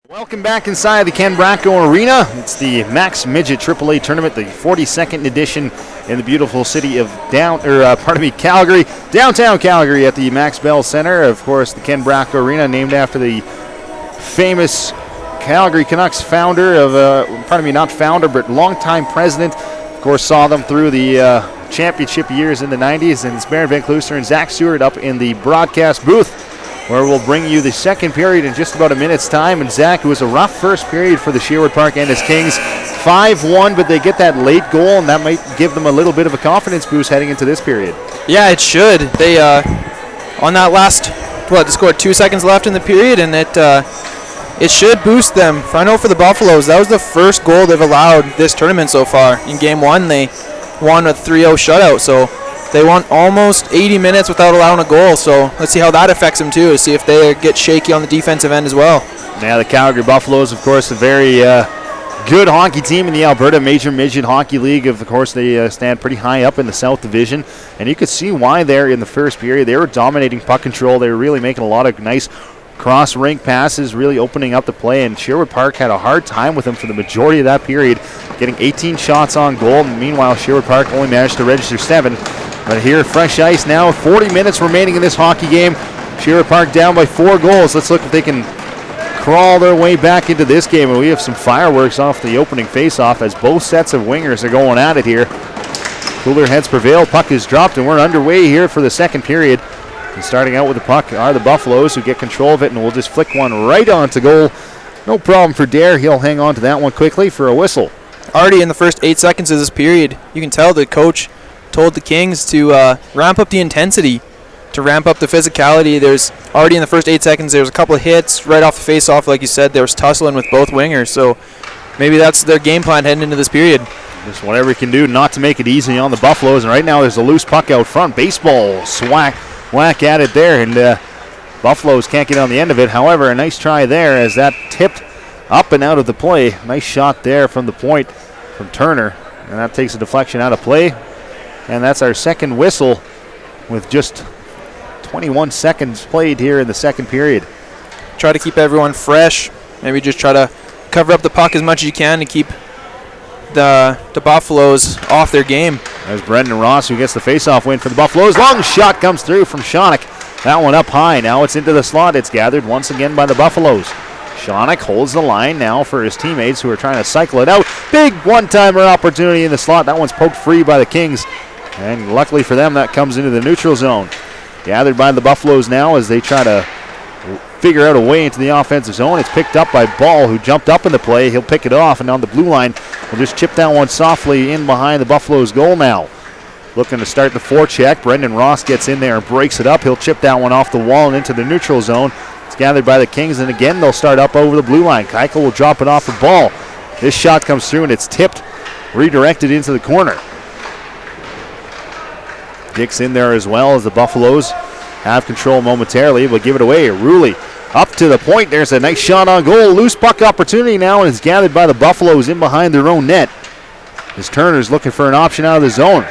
Welcome back inside the Ken Bracco Arena. It's the Max Midget AAA Tournament, the 42nd edition in the beautiful city of Calgary, downtown Calgary at the Max Bell Center. Of course, the Ken Bracco Arena, named after the famous Calgary Canucks founder not founder, but longtime president. Of course, saw them through the championship years in the 90s, and it's Baron Van Cloester and Zach Stewart up in the broadcast booth, where we'll bring you the second period in just about a minute's time. And Zach, it was a rough first period for the Sherwood Park Ennis Kings. 5-1, but they get that late goal, and that might give them a little bit of a confidence boost heading into this period. Yeah, it should. They, on that last, they scored 2 seconds left in the period, and it should boost them. I know for the Buffaloes, that was the first goal they've allowed this tournament so far. In Game 1, they won a 3-0 shutout, so they won almost 80 minutes without allowing a goal, so let's see how that affects them too, see if they get shaky on the defensive end as well. Yeah, the Calgary Buffaloes, of course, a very good hockey team in the Alberta Major Midget Hockey League. Of course, they stand pretty high up in the South Division, and you could see why there in the first period. They were dominating puck control. They were really making a lot of nice cross-rink passes, really opening up the play, and Sherwood Park had a hard time with them for the majority of that period, getting 18 shots on goal. And meanwhile, Sherwood Park only managed to register 7. But here, fresh ice now, 40 minutes remaining in this hockey game. Sherwood Park down by 4 goals. Let's look if they can crawl their way back into this game. And we have some fireworks off the opening face-off as both sets of wingers are going at it here. Cooler heads prevail. Puck is dropped, and we're underway here for the second period. And starting out with the puck are the Buffaloes, who get control of it, and we'll just flick one right onto goal. No problem for Dare. He'll hang on to that one quickly for a whistle. Already in the first 8 seconds of this period, you can tell the coach told the Kings to ramp up the intensity, to ramp up the physicality. There's already in the first 8 seconds, there's a couple of hits right off the face-off. Like you said, there was tussling with both wingers, so maybe that's their game plan heading into this period. Just whatever he can do not to make it easy on the Buffaloes. And right now there's a loose puck out front. Baseball whack at it there, and Buffaloes can't get on the end of it. However, a nice try there as that tipped up and out of the play. Nice shot there from the point from Turner, and that takes a deflection out of play. And that's our second whistle with just 21 seconds played here in the second period. Try to keep everyone fresh. Maybe just try to cover up the puck as much as you can to keep the Buffaloes off their game. There's Brendan Ross, who gets the face-off win for the Buffaloes. Long shot comes through from Schoeneck. That one up high. Now it's into the slot. It's gathered once again by the Buffaloes. Schoeneck holds the line now for his teammates, who are trying to cycle it out. Big one-timer opportunity in the slot. That one's poked free by the Kings. And luckily for them, that comes into the neutral zone. Gathered by the Buffaloes now as they try to figure out a way into the offensive zone. It's picked up by Ball, who jumped up in the play. He'll pick it off, and on the blue line, will just chip that one softly in behind the Buffaloes' goal now. Looking to start the forecheck. Brendan Ross gets in there and breaks it up. He'll chip that one off the wall and into the neutral zone. It's gathered by the Kings, and again, they'll start up over the blue line. Keuchel will drop it off the Ball. This shot comes through, and it's tipped, redirected into the corner. Dick's in there as well as the Buffaloes have control momentarily, but give it away. Ruley up to the point. There's a nice shot on goal. Loose puck opportunity now, and it's gathered by the Buffaloes in behind their own net. As Turner's looking for an option out of the zone.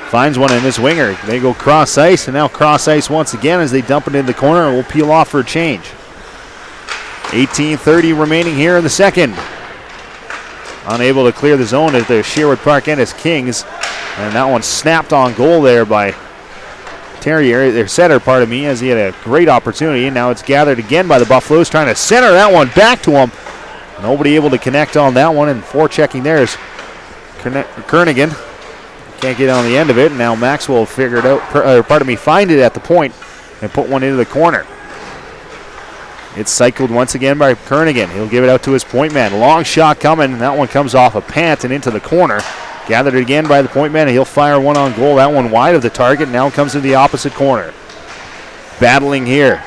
Finds one in this winger. They go cross ice, and now cross ice once again as they dump it in the corner, and will peel off for a change. 18:30 remaining here in the second. Unable to clear the zone at the Sherwood Park Ennis Kings. And that one snapped on goal there by Terrier, their setter, as he had a great opportunity. And now it's gathered again by the Buffaloes, trying to center that one back to him. Nobody able to connect on that one, and forechecking there is Kernigan. Can't get on the end of it, and now Maxwell figured out, find it at the point and put one into the corner. It's cycled once again by Kernigan. He'll give it out to his point man. Long shot coming, and that one comes off a pant and into the corner. Gathered again by the point man, and he'll fire one on goal. That one wide of the target, now comes to the opposite corner. Battling here.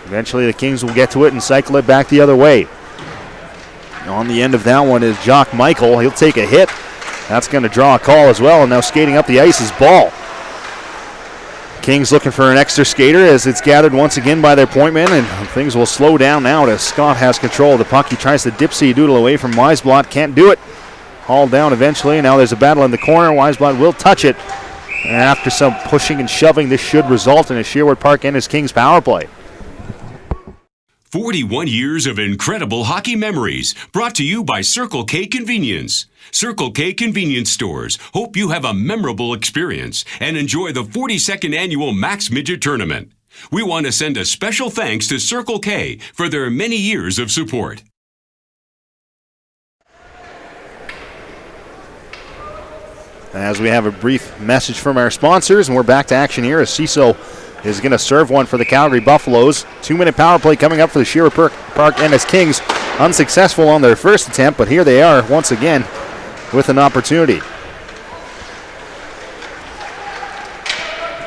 Eventually the Kings will get to it and cycle it back the other way. On the end of that one is Jock Michael. He'll take a hit. That's going to draw a call as well, and now skating up the ice is Ball. Kings looking for an extra skater as it's gathered once again by their point man, and things will slow down now as Scott has control of the puck. He tries to dipsy doodle away from Weisblatt, can't do it. Hauled down eventually, and now there's a battle in the corner. Weisblatt will touch it, and after some pushing and shoving, this should result in a Sherwood Park Ennis Kings power play. 41 years of incredible hockey memories, brought to you by Circle K Convenience. Circle K Convenience Stores hope you have a memorable experience and enjoy the 42nd annual Max Midget Tournament. We want to send a special thanks to Circle K for their many years of support. As we have a brief message from our sponsors, and we're back to action here as CISO is going to serve one for the Calgary Buffaloes. 2-minute power play coming up for the Sherwood Park Ennis Kings. Unsuccessful on their first attempt, but here they are once again with an opportunity.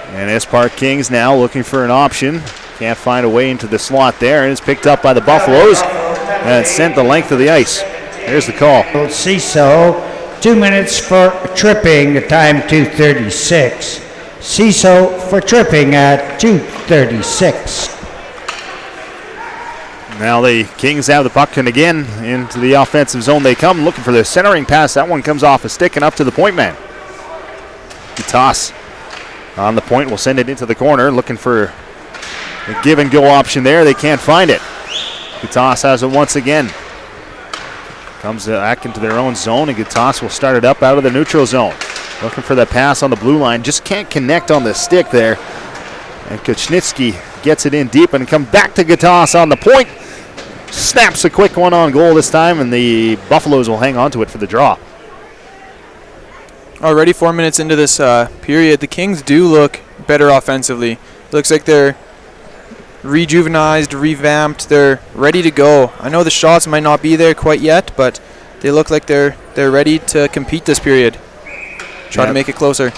And Ennis Park Kings now looking for an option. Can't find a way into the slot there, and it's picked up by the Buffaloes, and it's sent the length of the ice. Here's the call. CISO, 2 minutes for tripping, time 2:36. CISO for tripping at 2:36. Now the Kings have the puck, and again into the offensive zone they come, looking for the centering pass. That one comes off a stick and up to the point man. The toss on the point will send it into the corner, looking for a give and go option there. They can't find it. The toss has it once again. Comes back into their own zone, and Gatas will start it up out of the neutral zone. Looking for the pass on the blue line. Just can't connect on the stick there. And Kuchnitsky gets it in deep and come back to Gatas on the point. Snaps a quick one on goal this time, and the Buffaloes will hang on to it for the draw. Already 4 minutes into this period, the Kings do look better offensively. Looks like they're rejuvenized, revamped. They're ready to go. I know the shots might not be there quite yet, but they look like they're ready to compete this period. Try to make it closer.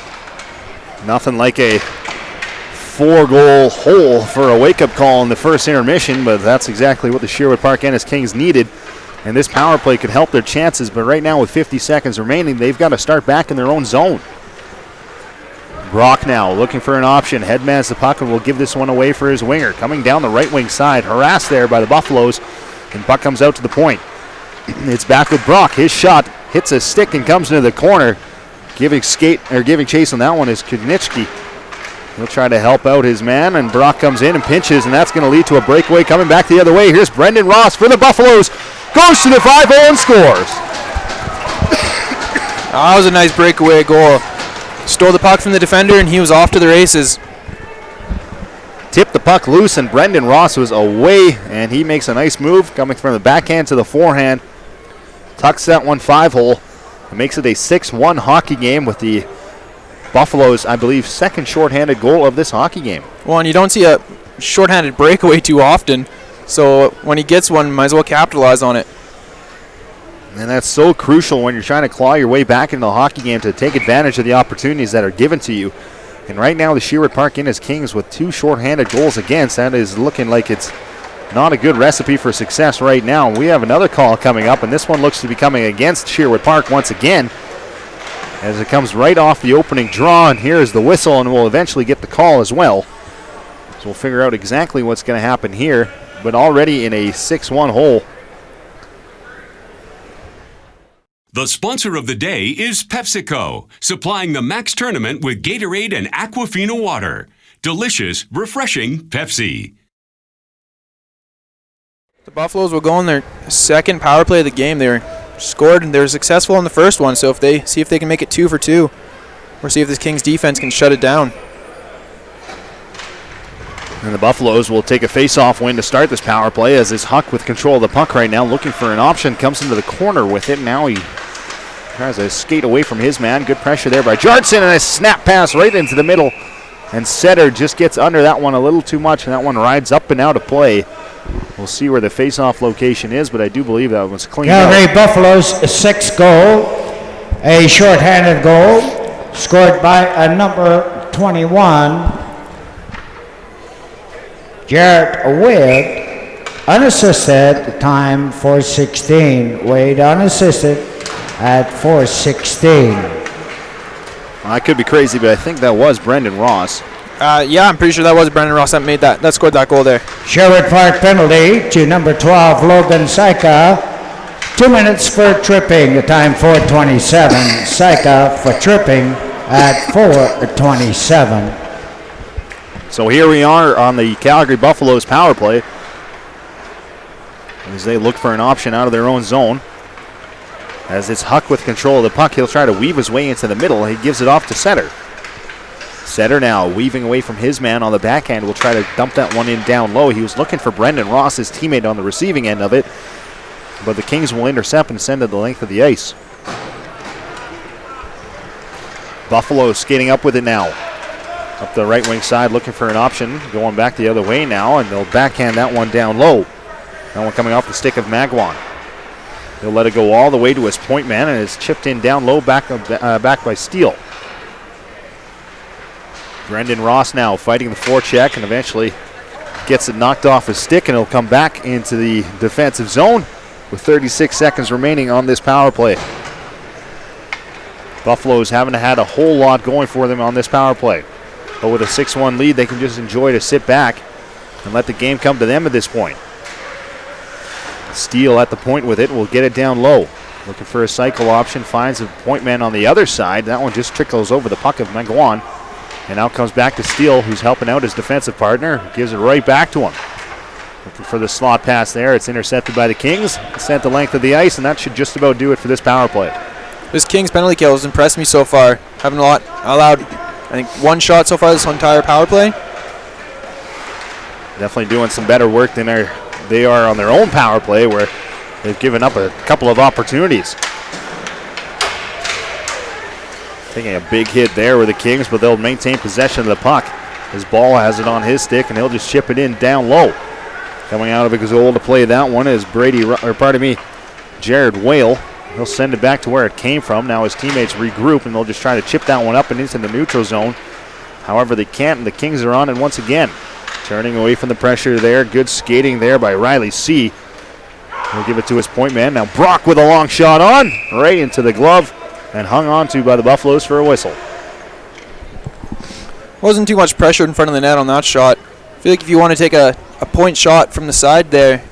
Nothing like a 4-goal hole for a wake-up call in the first intermission, but that's exactly what the Sherwood Park Ennis Kings needed. And this power play could help their chances, but right now with 50 seconds remaining, they've got to start back in their own zone. Brock now looking for an option. Headmans the puck and will give this one away for his winger. Coming down the right wing side, harassed there by the Buffaloes, and puck comes out to the point. It's back with Brock. His shot hits a stick and comes into the corner. Giving chase on that one is Kuchnitsky. He'll try to help out his man, and Brock comes in and pinches, and that's going to lead to a breakaway coming back the other way. Here's Brendan Ross for the Buffaloes. Goes to the 5-0 and scores. That was a nice breakaway goal. Stole the puck from the defender, and he was off to the races. Tipped the puck loose, and Brendan Ross was away, and he makes a nice move coming from the backhand to the forehand. Tucks that one 5-hole. It makes it a 6-1 hockey game with the Buffaloes, I believe, second shorthanded goal of this hockey game. Well, and you don't see a shorthanded breakaway too often, so when he gets one, might as well capitalize on it. And that's so crucial when you're trying to claw your way back into the hockey game to take advantage of the opportunities that are given to you. And right now, the Sherwood Park Ennis Kings with 2 shorthanded goals against. That is looking like it's not a good recipe for success right now. We have another call coming up, and this one looks to be coming against Sherwood Park once again, as it comes right off the opening draw, and here is the whistle, and we'll eventually get the call as well. So we'll figure out exactly what's going to happen here, but already in a 6-1 hole. The sponsor of the day is PepsiCo, supplying the Max Tournament with Gatorade and Aquafina water. Delicious, refreshing Pepsi. The Buffaloes will go on their second power play of the game. They were scored and they were successful in the first one, so if they see if they can make it 2 for 2, or see if this Kings defense can shut it down. And the Buffaloes will take a face-off win to start this power play, as is Huck with control of the puck right now, looking for an option, comes into the corner with it. Now he tries to skate away from his man. Good pressure there by Jardson, and a snap pass right into the middle. And Setter just gets under that one a little too much, and that one rides up and out of play. We'll see where the face-off location is, but I do believe that was cleaned out. Calgary Buffaloes, a 6th goal, a shorthanded goal, scored by a number 21, Jarrett Wade, unassisted, time 4:16. Wade unassisted at 4:16. I could be crazy, but I think that was Brendan Ross. Yeah, I'm pretty sure that was Brendan Ross that scored that goal there. Sherwood Park penalty to number 12, Logan Saika. 2 minutes for tripping, the time 4:27. Saika for tripping at 4:27. So here we are on the Calgary Buffaloes power play. as they look for an option out of their own zone. As it's Huck with control of the puck, he'll try to weave his way into the middle. He gives it off to Setter. Setter now weaving away from his man on the backhand. Will try to dump that one in down low. He was looking for Brendan Ross, his teammate, on the receiving end of it. But the Kings will intercept and send it the length of the ice. Buffalo skating up with it now. Up the right wing side looking for an option. Going back the other way now, and they'll backhand that one down low. That one coming off the stick of Magwan. He'll let it go all the way to his point man, and it's chipped in down low back by Steele. Brendan Ross now fighting the forecheck and eventually gets it knocked off his stick, and he'll come back into the defensive zone with 36 seconds remaining on this power play. Buffaloes haven't had a whole lot going for them on this power play. But with a 6-1 lead, they can just enjoy to sit back and let the game come to them at this point. Steele at the point with it, will get it down low. Looking for a cycle option, finds a point man on the other side. That one just trickles over the puck of Magwan. And now comes back to Steele, who's helping out his defensive partner. Gives it right back to him. Looking for the slot pass there. It's intercepted by the Kings. Sent the length of the ice, and that should just about do it for this power play. This Kings penalty kill has impressed me so far. Haven't allowed, I think, one shot so far this entire power play. Definitely doing some better work than they are on their own power play, where they've given up a couple of opportunities. Taking a big hit there with the Kings, but they'll maintain possession of the puck. His ball has it on his stick, and he'll just chip it in down low. Coming out of a goal to play that one is Jared Whale. He'll send it back to where it came from. Now his teammates regroup, and they'll just try to chip that one up and into the neutral zone. However, they can't, and the Kings are on it once again. Turning away from the pressure there. Good skating there by Riley C. He'll give it to his point man. Now Brock with a long shot on, right into the glove, and hung on to by the Buffaloes for a whistle. Wasn't too much pressure in front of the net on that shot. I feel like if you want to take a point shot from the side there,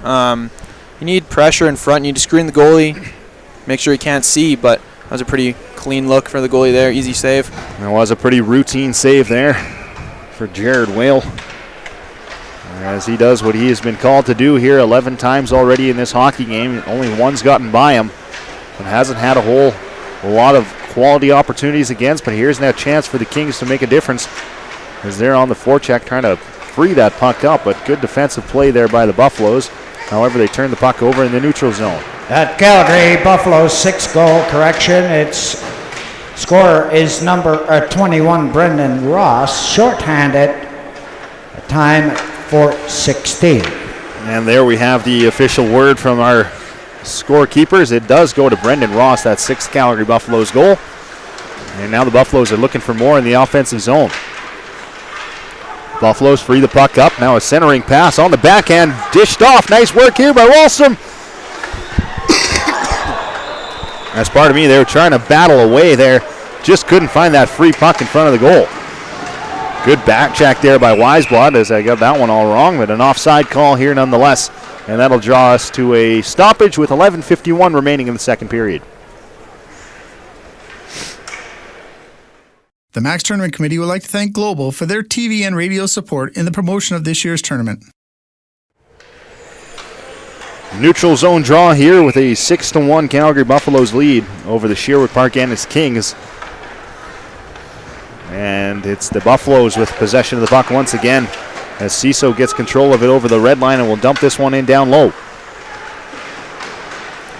you need pressure in front. You need to screen the goalie, make sure he can't see, but that was a pretty clean look for the goalie there. Easy save. That was a pretty routine save there for Jared Whale, as he does what he has been called to do here 11 times already in this hockey game. Only one's gotten by him and hasn't had a whole lot of quality opportunities against, but here's that chance for the Kings to make a difference as they're on the forecheck trying to free that puck up, but good defensive play there by the Buffaloes. However, they turn the puck over in the neutral zone. At Calgary, Buffalo's 6-goal correction. Its scorer is number 21, Brendan Ross, shorthanded, a time for 16. And there we have the official word from our scorekeepers. It does go to Brendan Ross, that 6th Calgary Buffaloes goal. And now the Buffaloes are looking for more in the offensive zone. Buffaloes free the puck up. Now a centering pass on the backhand, dished off. Nice work here by Wallstrom. As part of me, they were trying to battle away there. Just couldn't find that free puck in front of the goal. Good back check there by Weisblad, as I got that one all wrong, but an offside call here nonetheless. And that'll draw us to a stoppage with 11:51 remaining in the second period. The Max Tournament Committee would like to thank Global for their TV and radio support in the promotion of this year's tournament. Neutral zone draw here with a 6-1 Calgary Buffaloes lead over the Sherwood Park Ennis Kings. And it's the Buffaloes with possession of the puck once again, as Ciso gets control of it over the red line and will dump this one in down low.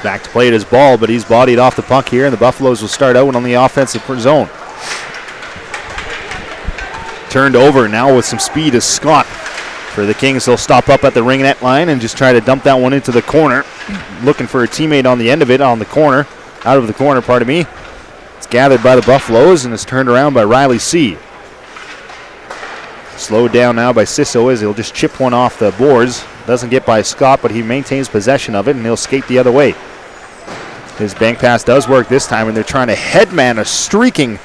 Back to play at his ball, but he's bodied off the puck here, and the Buffaloes will start out on the offensive zone. Turned over now with some speed is Scott. For the Kings, they'll stop up at the ring net line and just try to dump that one into the corner. Looking for a teammate on the end of it, on the corner. Out of the corner, pardon me. It's gathered by the Buffaloes and is turned around by Riley C. Slowed down now by Ciso as he'll just chip one off the boards. Doesn't get by Scott, but he maintains possession of it, and he'll skate the other way. His bank pass does work this time, and they're trying to headman a streaking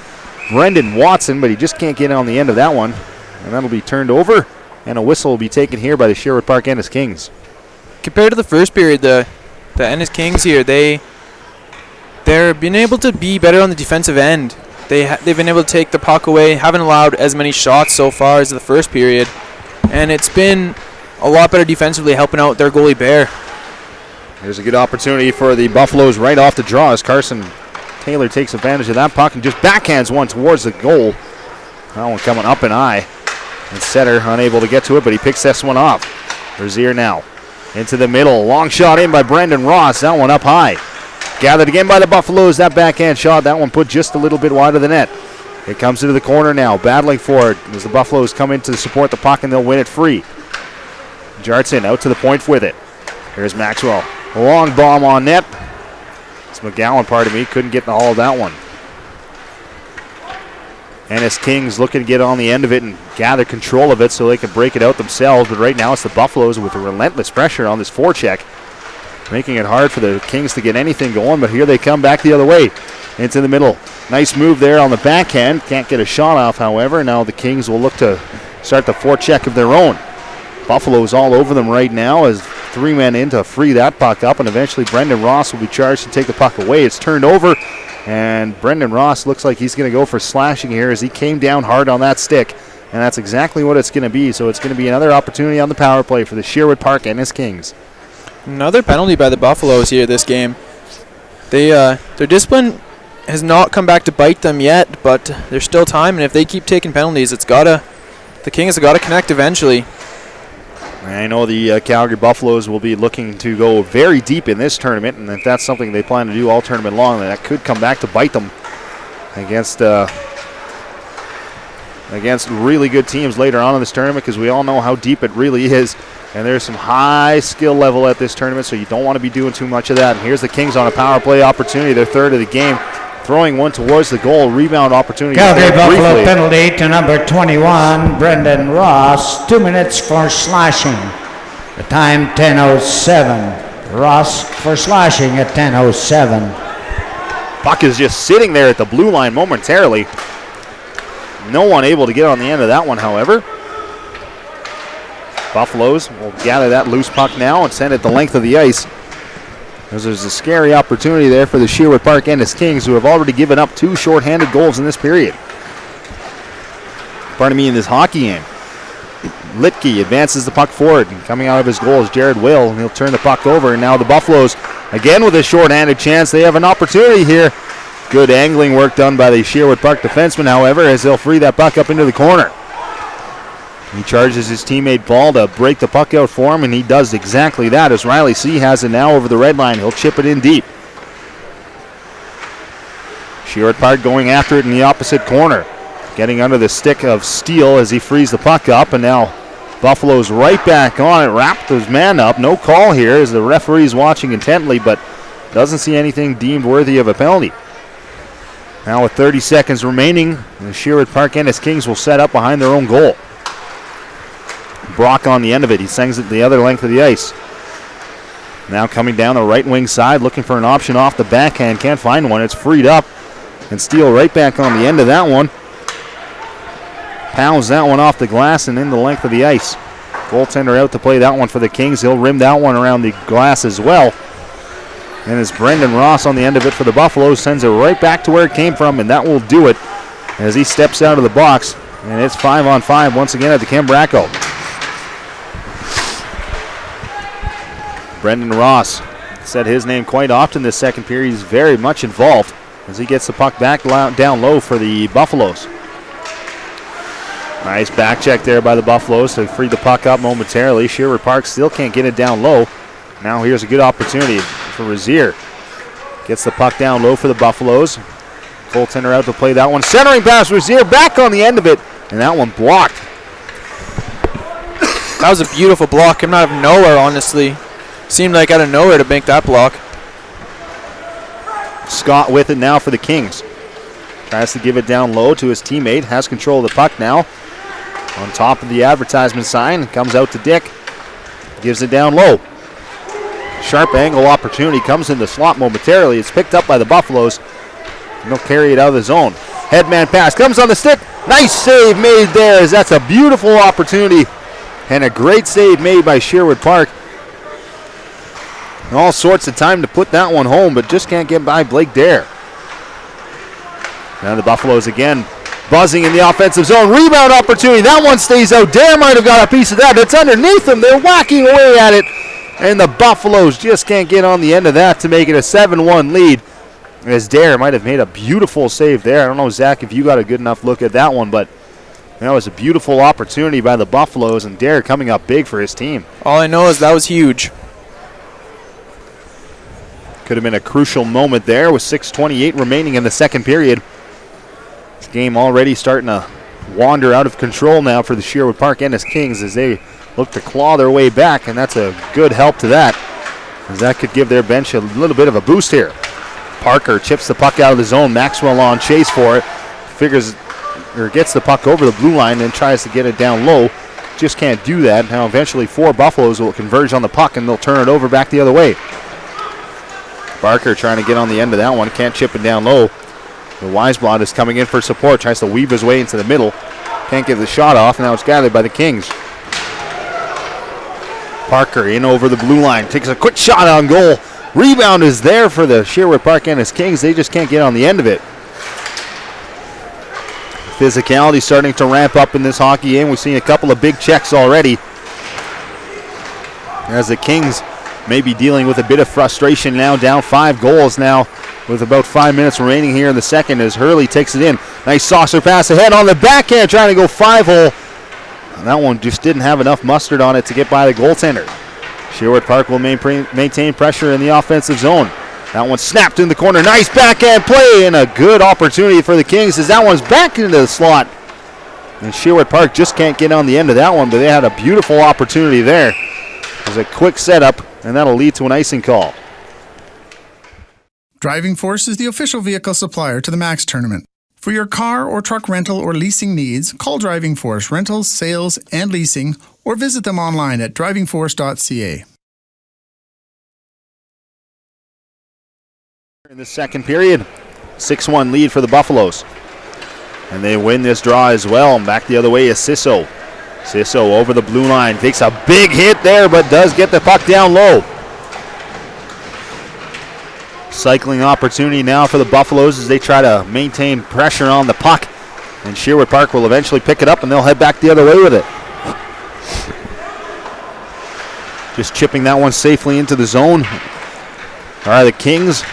Brendan Watson, but he just can't get on the end of that one. And that'll be turned over, and a whistle will be taken here by the Sherwood Park Ennis Kings. Compared to the first period, the Ennis Kings here, they're being able to be better on the defensive end. They've been able to take the puck away, haven't allowed as many shots so far as the first period, and it's been a lot better defensively, helping out their goalie Bear. Here's a good opportunity for the Buffaloes right off the draw as Carson Taylor takes advantage of that puck and just backhands one towards the goal. That one coming up and high. And Setter unable to get to it, but he picks this one off. Brazier now into the middle. Long shot in by Brendan Ross. That one up high. Gathered again by the Buffaloes. That backhand shot. That one put just a little bit wide of the net. It comes into the corner now. Battling for it as the Buffaloes come in to support the puck, and they'll win it free. Jartson out to the point with it. Here's Maxwell. A long bomb on net. It's McGowan, couldn't get the haul of that one. Ennis Kings looking to get on the end of it and gather control of it so they can break it out themselves. But right now it's the Buffaloes with a relentless pressure on this forecheck, making it hard for the Kings to get anything going. But here they come back the other way into the middle. Nice move there on the backhand. Can't get a shot off, however. Now the Kings will look to start the forecheck of their own. Buffalo's all over them right now as 3 men in to free that puck up, and eventually Brendan Ross will be charged to take the puck away. It's turned over, and Brendan Ross looks like he's going to go for slashing here as he came down hard on that stick, and that's exactly what it's going to be. So it's going to be another opportunity on the power play for the Sherwood Park Ennis Kings. Another penalty by the Buffaloes here this game. Their discipline has not come back to bite them yet, but there's still time, and if they keep taking penalties, the Kings have got to connect eventually. I know the Calgary Buffaloes will be looking to go very deep in this tournament, and if that's something they plan to do all tournament long, then that could come back to bite them against really good teams later on in this tournament, because we all know how deep it really is, and there's some high skill level at this tournament, so you don't want to be doing too much of that. And here's the Kings on a power play opportunity, their third of the game, throwing one towards the goal, rebound opportunity. Calgary Buffalo penalty to number 21, Brendan Ross. 2 minutes for slashing. The time 10:07. Ross for slashing at 10:07. Puck is just sitting there at the blue line momentarily. No one able to get on the end of that one, however. Buffaloes will gather that loose puck now and send it the length of the ice. There's a scary opportunity there for the Sherwood Park Ennis Kings, who have already given up 2 shorthanded goals in this period. In this hockey game. Litke advances the puck forward, and coming out of his goal is Jared Will, and he'll turn the puck over. And now the Buffaloes, again with a shorthanded chance, they have an opportunity here. Good angling work done by the Sherwood Park defenseman, however, as they'll free that puck up into the corner. He charges his teammate Ball to break the puck out for him, and he does exactly that as Riley C. has it now over the red line. He'll chip it in deep. Sherwood Park going after it in the opposite corner. Getting under the stick of Steele as he frees the puck up, and now Buffalo's right back on it. Wrapped his man up. No call here as the referee's watching intently, but doesn't see anything deemed worthy of a penalty. Now with 30 seconds remaining, the Sherwood Park Ennis Kings will set up behind their own goal. Brock on the end of it. He sends it the other length of the ice. Now coming down the right wing side, looking for an option off the backhand. Can't find one. It's freed up. And Steele right back on the end of that one. Pounds that one off the glass and in the length of the ice. Goaltender out to play that one for the Kings. He'll rim that one around the glass as well. And it's Brendan Ross on the end of it for the Buffaloes. Sends it right back to where it came from, and that will do it as he steps out of the box. And it's 5-on-5 once again at the Ken Bracco. Brendan Ross said his name quite often this second period. He's very much involved as he gets the puck back down low for the Buffaloes. Nice back check there by the Buffaloes to free the puck up momentarily. Sherwood Park still can't get it down low. Now here's a good opportunity for Razier. Gets the puck down low for the Buffaloes. Goaltender out to play that one. Centering pass, Razier back on the end of it, and that one blocked. That was a beautiful block. Came out of nowhere, honestly. Seemed like out of nowhere to make that block. Scott with it now for the Kings. Tries to give it down low to his teammate. Has control of the puck now. On top of the advertisement sign. Comes out to Dick. Gives it down low. Sharp angle opportunity comes in the slot momentarily. It's picked up by the Buffaloes. And they'll carry it out of the zone. Headman pass comes on the stick. Nice save made there, as that's a beautiful opportunity. And a great save made by Sherwood Park. All sorts of time to put that one home, but just can't get by Blake Dare. Now the Buffaloes again buzzing in the offensive zone. Rebound opportunity. That one stays out. Dare might have got a piece of that. It's underneath them. They're whacking away at it. And the Buffaloes just can't get on the end of that to make it a 7-1 lead. As Dare might have made a beautiful save there. I don't know, Zach, if you got a good enough look at that one, but that was a beautiful opportunity by the Buffaloes, and Dare coming up big for his team. All I know is that was huge. Could have been a crucial moment there with 6:28 remaining in the second period. This game already starting to wander out of control now for the Sherwood Park Ennis Kings as they look to claw their way back, and that's a good help to that, as that could give their bench a little bit of a boost here. Parker chips the puck out of the zone. Maxwell on chase for it. Gets the puck over the blue line and tries to get it down low. Just can't do that. Now eventually 4 Buffaloes will converge on the puck and they'll turn it over back the other way. Barker trying to get on the end of that one. Can't chip it down low. The Weisblad is coming in for support. Tries to weave his way into the middle. Can't get the shot off. Now it's gathered by the Kings. Parker in over the blue line. Takes a quick shot on goal. Rebound is there for the Sherwood Park Ennis Kings. They just can't get on the end of it. Physicality starting to ramp up in this hockey game. We've seen a couple of big checks already, as the Kings may be dealing with a bit of frustration now, down 5 goals now with about 5 minutes remaining here in the second as Hurley takes it in. Nice saucer pass ahead on the backhand, trying to go 5-hole. That one just didn't have enough mustard on it to get by the goaltender. Sherwood Park will maintain pressure in the offensive zone. That one snapped in the corner. Nice backhand play and a good opportunity for the Kings as that one's back into the slot. And Sherwood Park just can't get on the end of that one, but they had a beautiful opportunity there. It was a quick setup, and that'll lead to an icing call. Driving Force is the official vehicle supplier to the MAX tournament. For your car or truck rental or leasing needs, call Driving Force Rentals, Sales, and Leasing, or visit them online at drivingforce.ca. In the second period, 6-1 lead for the Buffaloes. And they win this draw as well. And back the other way is Sisso. Sisso over the blue line. Takes a big hit there, but does get the puck down low. Cycling opportunity now for the Buffaloes as they try to maintain pressure on the puck. And Sherwood Park will eventually pick it up, and they'll head back the other way with it. Just chipping that one safely into the zone are the Kings.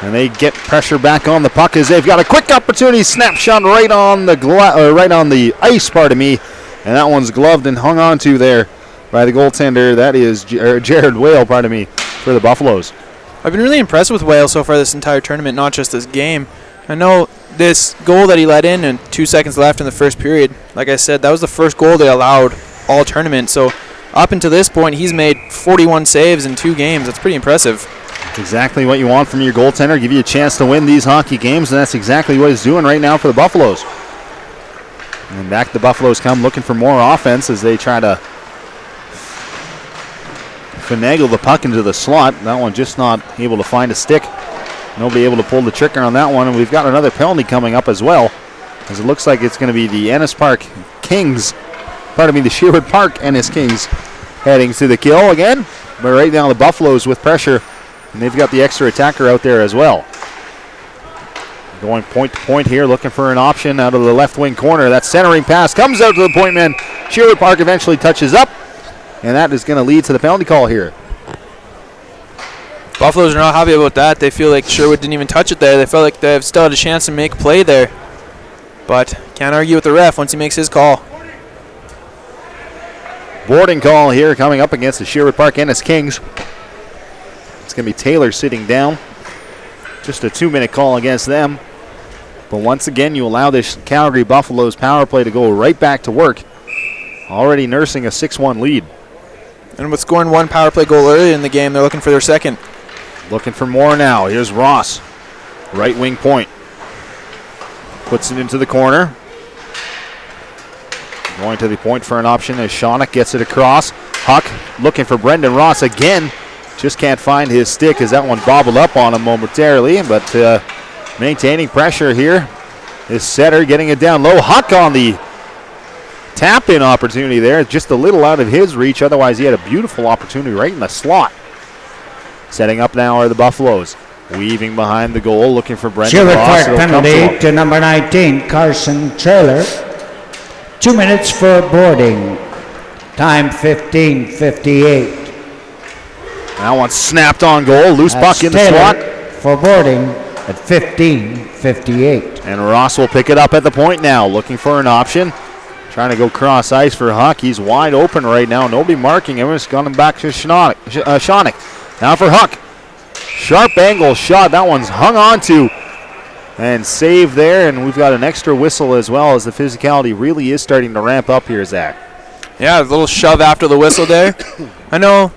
And they get pressure back on the puck as they've got a quick opportunity. Snapshot right on the ice, pardon me. And that one's gloved and hung on to there by the goaltender. That is Jared Whale, pardon me, for the Buffaloes. I've been really impressed with Whale so far this entire tournament, not just this game. I know this goal that he let in and 2 seconds left in the first period, like I said, that was the first goal they allowed all tournament. So up until this point, he's made 41 saves in 2 games. That's pretty impressive. That's exactly what you want from your goaltender. Give you a chance to win these hockey games, and that's exactly what he's doing right now for the Buffaloes. And back the Buffaloes come looking for more offense as they try to finagle the puck into the slot. That one just not able to find a stick. Nobody able to pull the trigger on that one, and we've got another penalty coming up as well, as it looks like it's going to be the Ennis Park Kings, the Sherwood Park Ennis Kings heading to the kill again. But right now the Buffaloes with pressure, and they've got the extra attacker out there as well. Going point to point here, looking for an option out of the left wing corner. That centering pass comes out to the point man. Sherwood Park eventually touches up, and that is going to lead to the penalty call here. Buffaloes are not happy about that. They feel like Sherwood didn't even touch it there. They felt like they still had a chance to make a play there. But can't argue with the ref once he makes his call. Boarding call here coming up against the Sherwood Park Ennis Kings. It's going to be Taylor sitting down. Just a 2-minute call against them. But once again, you allow this Calgary Buffaloes power play to go right back to work. Already nursing a 6-1 lead. And with scoring 1 power play goal early in the game, they're looking for their second. Looking for more now. Here's Ross. Right wing point. Puts it into the corner. Going to the point for an option as Shawnick gets it across. Huck looking for Brendan Ross again. Just can't find his stick as that one bobbled up on him momentarily. But maintaining pressure here is Setter getting it down low. Huck on the tap-in opportunity there. Just a little out of his reach. Otherwise, he had a beautiful opportunity right in the slot. Setting up now are the Buffaloes. Weaving behind the goal, looking for Brendan Sherwood Ross. Park It'll come penalty to to number 19, Carson Trailer. 2 minutes for boarding. Time 15:58. that one snapped on goal. Loose puck in the slot. For boarding at 15:58. And Ross will pick it up at the point now, looking for an option. Trying to go cross ice for Huck. He's wide open right now. Nobody marking him. It's gone back to Shonick. Now for Huck. Sharp angle shot. That one's hung on to and saved there. And we've got an extra whistle as well, as the physicality really is starting to ramp up here, Zach. Yeah, a little shove after the whistle there. I know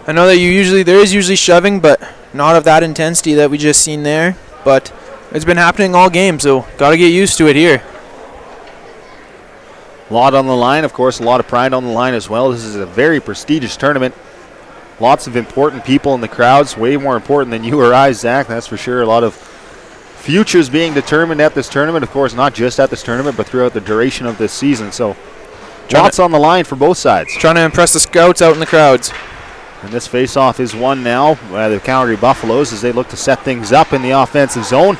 that there is usually shoving, but not of that intensity that we just seen there. But it's been happening all game, so got to get used to it here. A lot on the line, of course, a lot of pride on the line as well. This is a very prestigious tournament. Lots of important people in the crowds, way more important than you or I, Zach, that's for sure. A lot of futures being determined at this tournament, of course, not just at this tournament, but throughout the duration of this season. So lots on the line for both sides. Trying to impress the scouts out in the crowds. And this face-off is won now by the Calgary Buffaloes as they look to set things up in the offensive zone.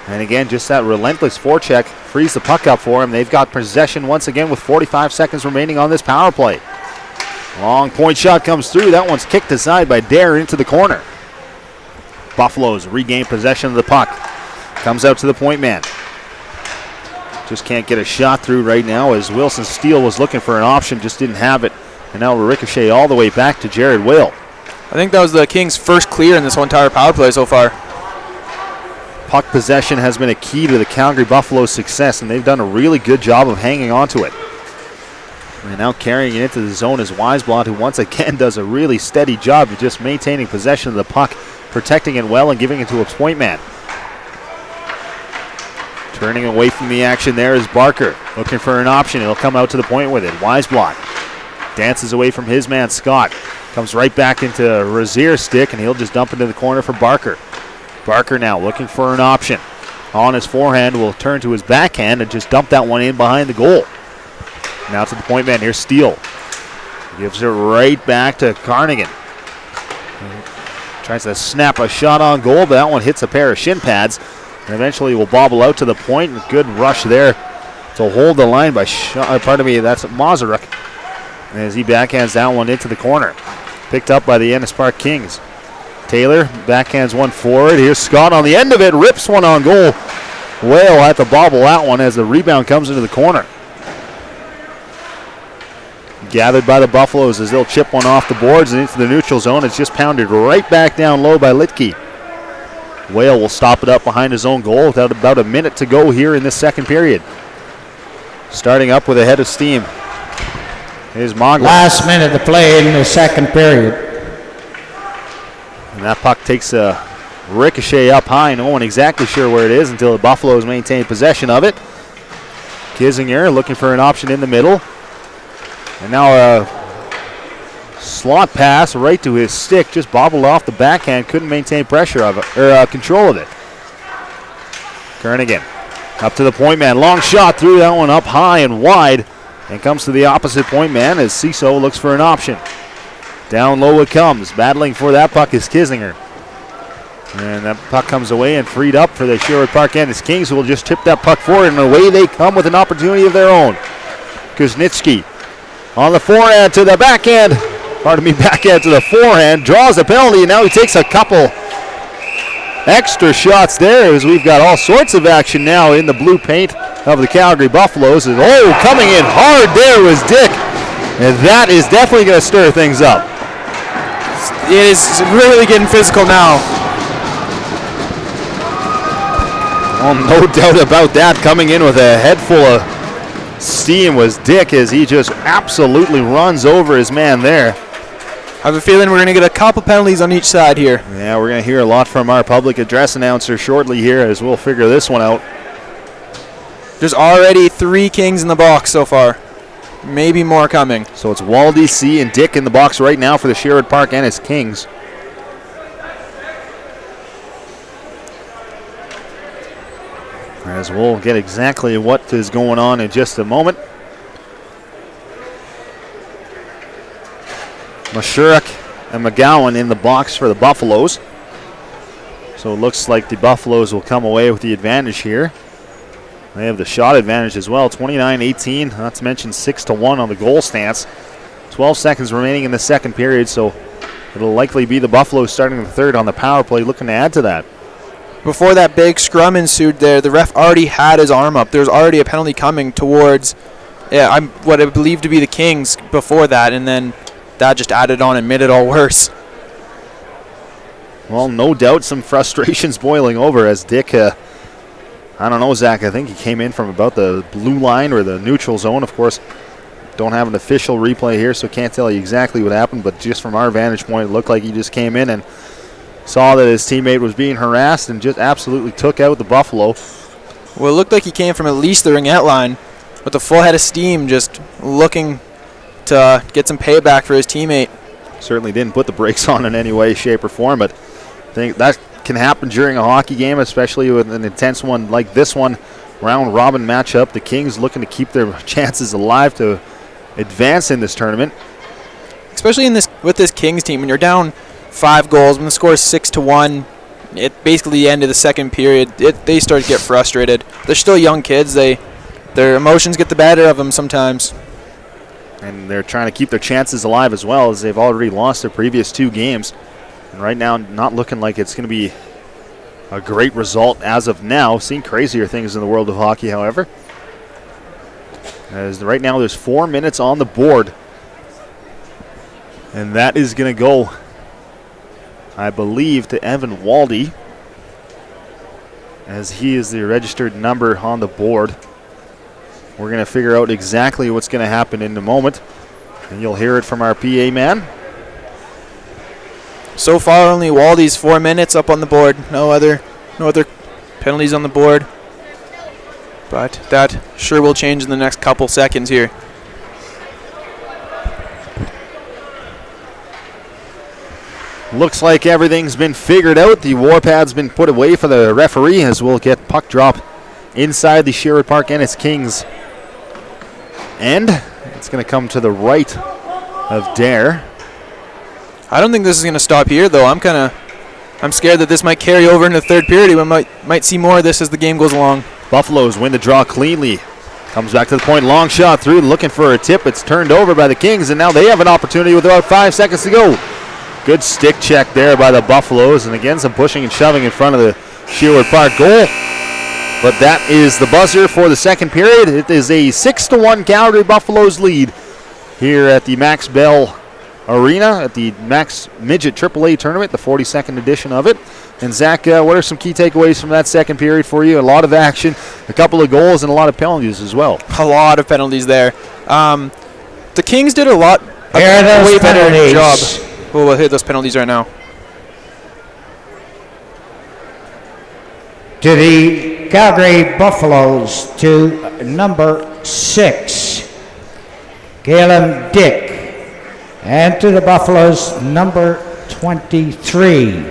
And again, just that relentless forecheck frees the puck up for them. They've got possession once again with 45 seconds remaining on this power play. Long point shot comes through. That one's kicked aside by Dare into the corner. Buffaloes regain possession of the puck. Comes out to the point man. Just can't get a shot through right now as Wilson Steele was looking for an option, just didn't have it. And now a ricochet all the way back to Jared Will. I think that was the Kings' first clear in this whole entire power play so far. Puck possession has been a key to the Calgary Buffaloes' success, and they've done a really good job of hanging on to it. And now carrying it into the zone is Weisblot, who once again does a really steady job of just maintaining possession of the puck, protecting it well and giving it to a point man. Turning away from the action there is Barker, looking for an option. He'll come out to the point with it. Weisblot dances away from his man Scott. Comes right back into Rozier's stick, and he'll just dump into the corner for Barker. Barker now looking for an option. On his forehand, will turn to his backhand and just dump that one in behind the goal. Now to the point man, here's Steele. Gives it right back to Carnigan. Tries to snap a shot on goal, but that one hits a pair of shin pads. And eventually will bobble out to the point. Good rush there to hold the line by, that's Mazurek. As he backhands that one into the corner. Picked up by the Ennis Park Kings. Taylor backhands one forward. Here's Scott on the end of it. Rips one on goal. Whale had to bobble that one as the rebound comes into the corner. Gathered by the Buffaloes as they'll chip one off the boards and into the neutral zone. It's just pounded right back down low by Litke. Whale will stop it up behind his own goal without about a minute to go here in this second period. Starting up with a head of steam. Here's Mogler. Last minute to play in the second period. And that puck takes a ricochet up high. No one exactly sure where it is until the Buffaloes maintain possession of it. Kissinger looking for an option in the middle. And now a slot pass right to his stick. Just bobbled off the backhand. Couldn't maintain pressure of it, or control of it. Kernigan up to the point man. Long shot through that one up high and wide. And comes to the opposite point man as Ciso looks for an option. Down low it comes. Battling for that puck is Kissinger. And that puck comes away and freed up for the Sherwood Park Ennis Kings, who will just tip that puck forward, and away they come with an opportunity of their own. Kuznitsky on the forehand to the backhand. Backhand to the forehand. Draws a penalty, and now he takes a couple extra shots there as we've got all sorts of action now in the blue paint of the Calgary Buffaloes. And coming in hard there was Dick. And that is definitely going to stir things up. It is really getting physical now. Well, no doubt about that. Coming in with a head full of steam was Dick as he just absolutely runs over his man there. I have a feeling we're going to get a couple penalties on each side here. Yeah, we're going to hear a lot from our public address announcer shortly here as we'll figure this one out. There's already 3 Kings in the box so far. Maybe more coming. So it's Waldy, C, and Dick in the box right now for the Sherwood Park Ennis Kings. As we'll get exactly what is going on in just a moment. Mashurek and McGowan in the box for the Buffaloes. So it looks like the Buffaloes will come away with the advantage here. They have the shot advantage as well, 29-18, not to mention 6-1 on the goal stance. 12 seconds remaining in the second period, so it'll likely be the Buffaloes starting the third on the power play, looking to add to that. Before that big scrum ensued there, the ref already had his arm up. There was already a penalty coming towards what I believe to be the Kings before that, and then that just added on and made it all worse. Well, no doubt some frustrations boiling over as Dick, I don't know, Zach, I think he came in from about the blue line or the neutral zone. Of course, don't have an official replay here, so can't tell you exactly what happened, but just from our vantage point, it looked like he just came in and saw that his teammate was being harassed and just absolutely took out the Buffalo. Well, it looked like he came from at least the ringette line with a full head of steam, just looking to get some payback for his teammate. Certainly didn't put the brakes on in any way, shape, or form, but I think that can happen during a hockey game, especially with an intense one like this one. Round robin matchup. The Kings looking to keep their chances alive to advance in this tournament. Especially with this Kings team, when you're down 5 goals, when the score is 6-1, it basically the end of the second period, they start to get frustrated. They're still young kids. Their emotions get the better of them sometimes. And they're trying to keep their chances alive as well, as they've already lost their previous 2 games. And right now, not looking like it's going to be a great result as of now. Seen crazier things in the world of hockey, however. As right now, there's 4 minutes on the board. And that is going to go, I believe, to Evan Waldy, as he is the registered number on the board. We're going to figure out exactly what's going to happen in a moment, and you'll hear it from our PA man. So far, only Waldy's 4 minutes up on the board. No other penalties on the board. But that sure will change in the next couple seconds here. Looks like everything's been figured out. The warpad's been put away for the referee, as we'll get puck drop inside the Sherwood Park Ennis Kings end. It's going to come to the right of Dare. I don't think this is going to stop here, though. I'm scared that this might carry over into the third period. We might see more of this as the game goes along. Buffaloes win the draw cleanly. Comes back to the point, long shot through, looking for a tip. It's turned over by the Kings, and now they have an opportunity with about 5 seconds to go. Good stick check there by the Buffaloes, and again some pushing and shoving in front of the Sherwood Park goal. But that is the buzzer for the second period. It is a 6-1 Calgary Buffaloes lead here at the Max Bell Arena at the Max Midget AAA tournament, the 42nd edition of it. And Zach, what are some key takeaways from that second period for you? A lot of action, a couple of goals, and a lot of penalties as well. A lot of penalties there. The Kings did a way better job. Oh, we'll hit those penalties right now. To the Calgary Buffaloes, to number 6, Galen Dick. And to the Buffaloes, number 23.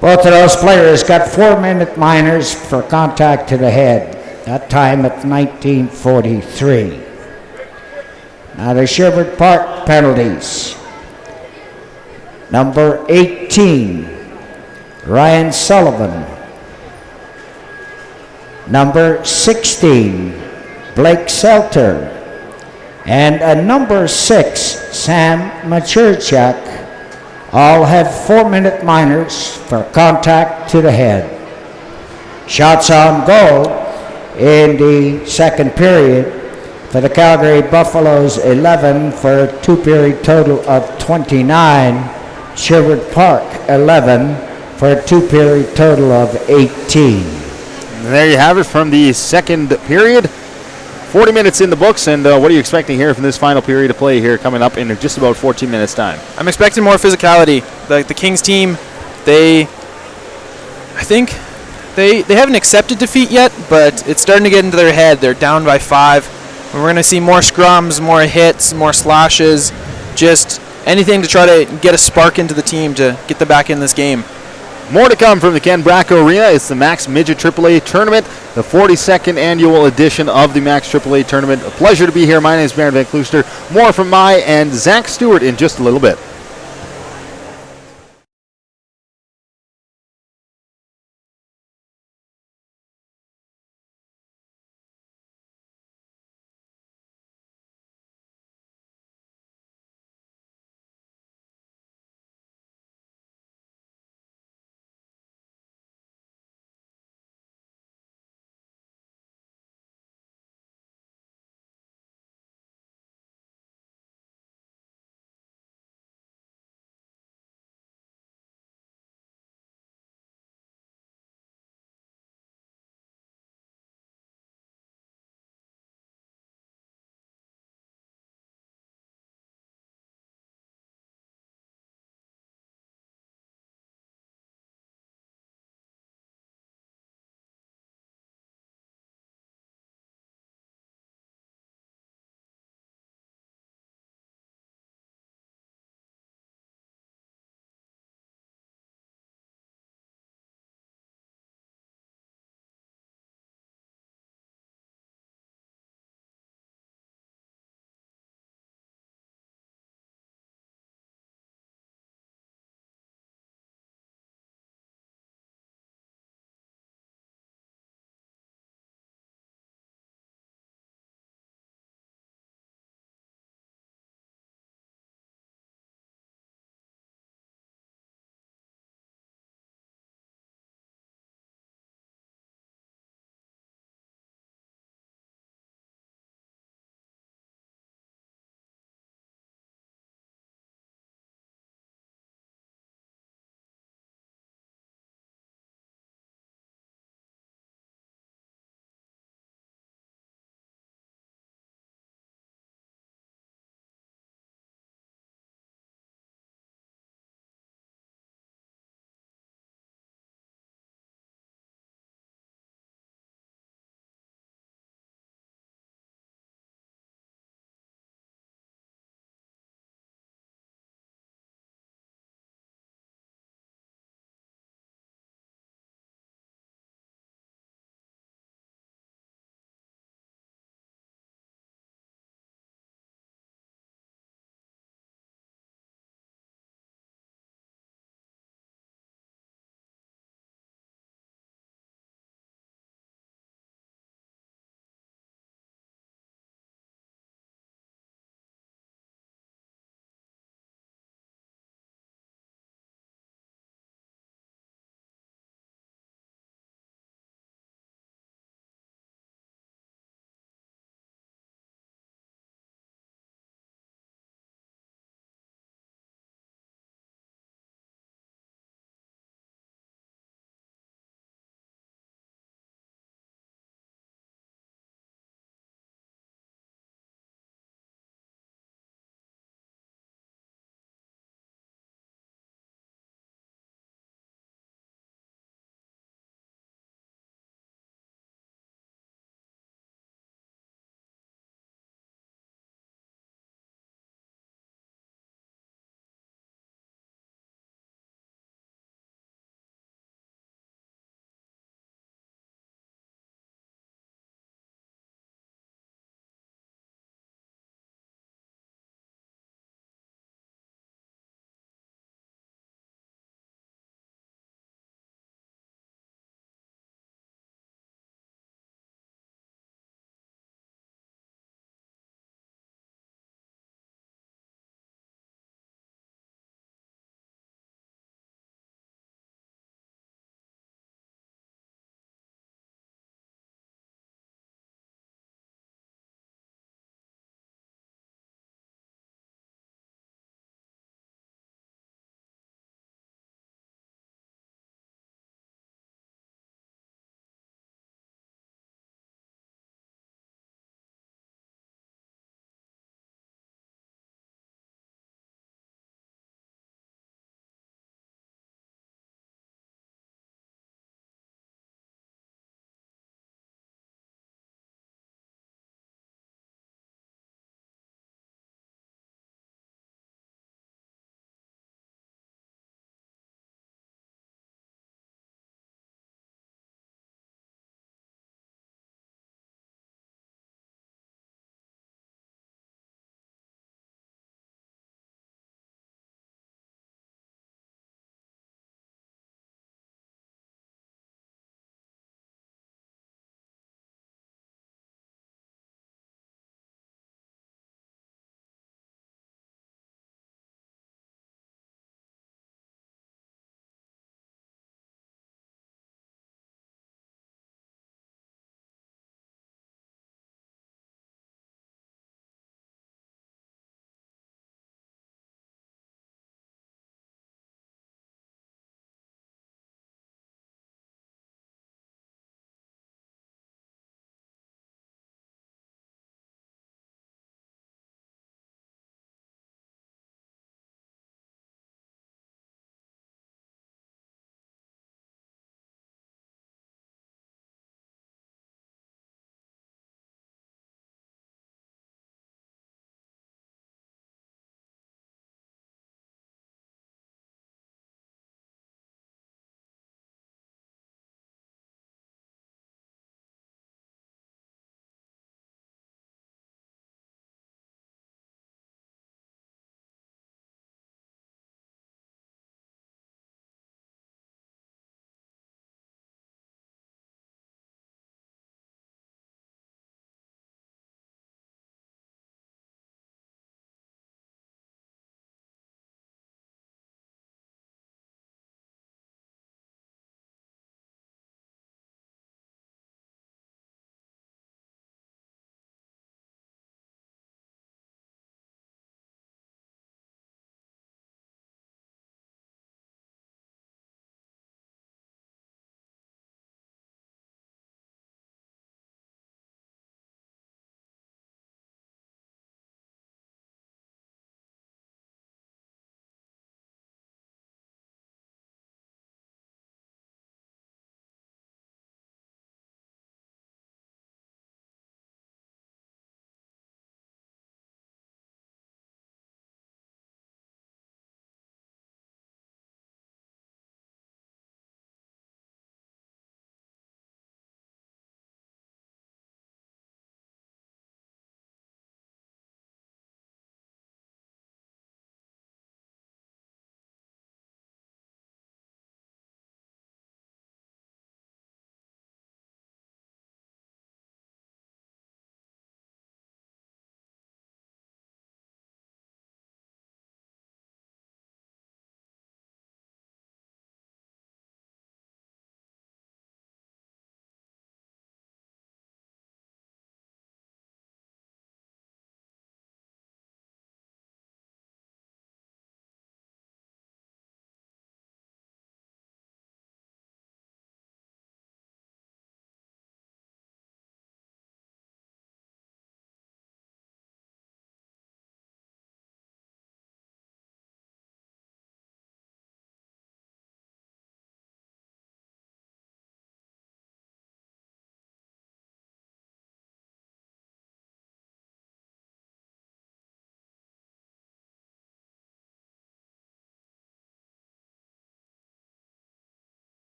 Both of those players got 4-minute minors for contact to the head, that time at 1943. Now the Sherwood Park penalties. Number 18, Ryan Sullivan. Number 16, Blake Selter. And a number 6, Sam Machurchak. All have 4-minute minors for contact to the head. Shots on goal in the second period for the Calgary Buffaloes, 11 for a 2-period total of 29. Sherwood Park, 11 for a 2-period total of 18. And there you have it from the second period. 40 minutes in the books, and what are you expecting here from this final period of play here coming up in just about 14 minutes time? I'm expecting more physicality. The Kings team, I think they haven't accepted defeat yet, but it's starting to get into their head. They're down by 5. And we're going to see more scrums, more hits, more slashes, just anything to try to get a spark into the team to get them back in this game. More to come from the Ken Bracco Arena. It's the Max Midget AAA Tournament, the 42nd annual edition of the Max AAA Tournament. A pleasure to be here. My name is Baron Van Klooster. More from my and Zach Stewart in just a little bit.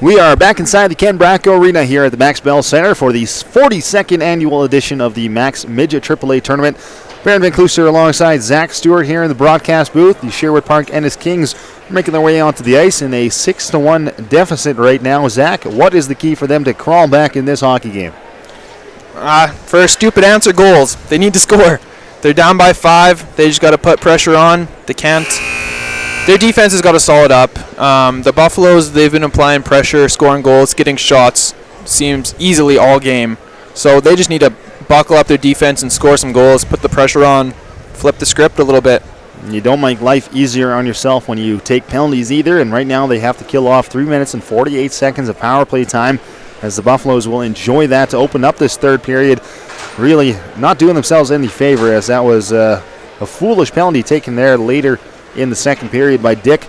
We are back inside the Ken Bracco Arena here at the Max Bell Center for the 42nd annual edition of the Max Midget AAA Tournament. Baron Van Closer alongside Zach Stewart here in the broadcast booth. The Sherwood Park Ennis Kings making their way onto the ice in a 6-1 deficit right now. Zach, what is the key for them to crawl back in this hockey game? For a stupid answer, goals. They need to score. They're down by 5. They just got to put pressure on. They can't. Their defense has got to solid up. The Buffaloes, they've been applying pressure, scoring goals, getting shots, seems easily all game. So they just need to buckle up their defense and score some goals, put the pressure on, flip the script a little bit. You don't make life easier on yourself when you take penalties either, and right now they have to kill off 3 minutes and 48 seconds of power play time, as the Buffaloes will enjoy that to open up this third period. Really not doing themselves any favor, as that was a foolish penalty taken there later in the second period by Dick,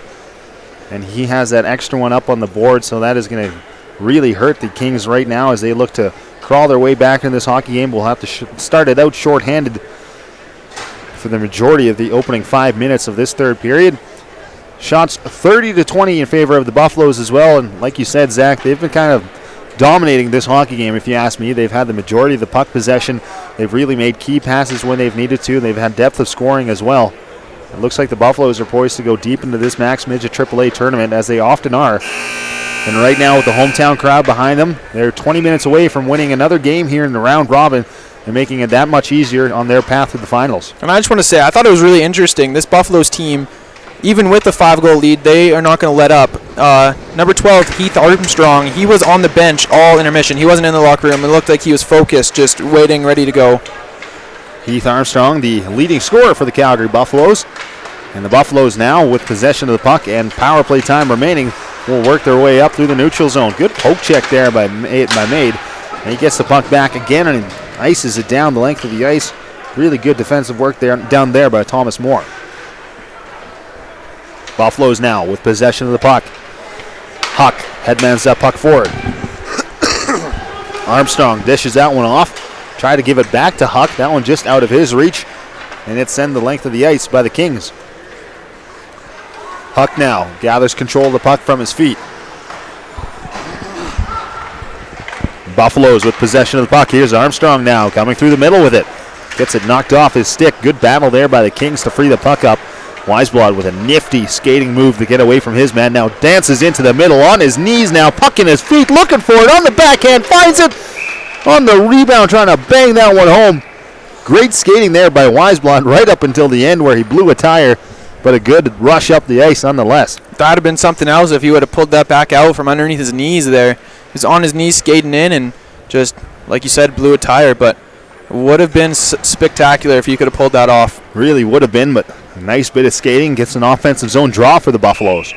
and he has that extra one up on the board, so that is going to really hurt the Kings right now as they look to crawl their way back in this hockey game. We'll have to start it out shorthanded for the majority of the opening 5 minutes of this third period. Shots 30-20 in favor of the Buffaloes as well, and like you said, Zach, they've been kind of dominating this hockey game, if you ask me. They've had the majority of the puck possession. They've really made key passes when they've needed to. They've had depth of scoring as well. It looks like the Buffaloes are poised to go deep into this Max Midget AAA tournament, as they often are. And right now, with the hometown crowd behind them, they're 20 minutes away from winning another game here in the round robin and making it that much easier on their path to the finals. And I just want to say, I thought it was really interesting. This Buffaloes team, even with the 5-goal lead, they are not going to let up. Number 12, Heath Armstrong, he was on the bench all intermission. He wasn't in the locker room. It looked like he was focused, just waiting, ready to go. Heath Armstrong, the leading scorer for the Calgary Buffaloes. And the Buffaloes now, with possession of the puck and power play time remaining, will work their way up through the neutral zone. Good poke check there by Made. And he gets the puck back again and ices it down the length of the ice. Really good defensive work there down there by Thomas Moore. Buffaloes now with possession of the puck. Huck headmans that puck forward. Armstrong dishes that one off. Try to give it back to Huck. That one just out of his reach. And it's sent the length of the ice by the Kings. Huck now gathers control of the puck from his feet. Buffaloes with possession of the puck. Here's Armstrong now coming through the middle with it. Gets it knocked off his stick. Good battle there by the Kings to free the puck up. Weisblad with a nifty skating move to get away from his man. Now dances into the middle on his knees now. Puck in his feet, looking for it on the backhand. Finds it on the rebound, trying to bang that one home. Great skating there by Weisblad right up until the end where he blew a tire. But a good rush up the ice nonetheless. That would have been something else if he would have pulled that back out from underneath his knees there. He's on his knees skating in and just, like you said, blew a tire. But it would have been spectacular if he could have pulled that off. Really would have been, but a nice bit of skating. Gets an offensive zone draw for the Buffaloes.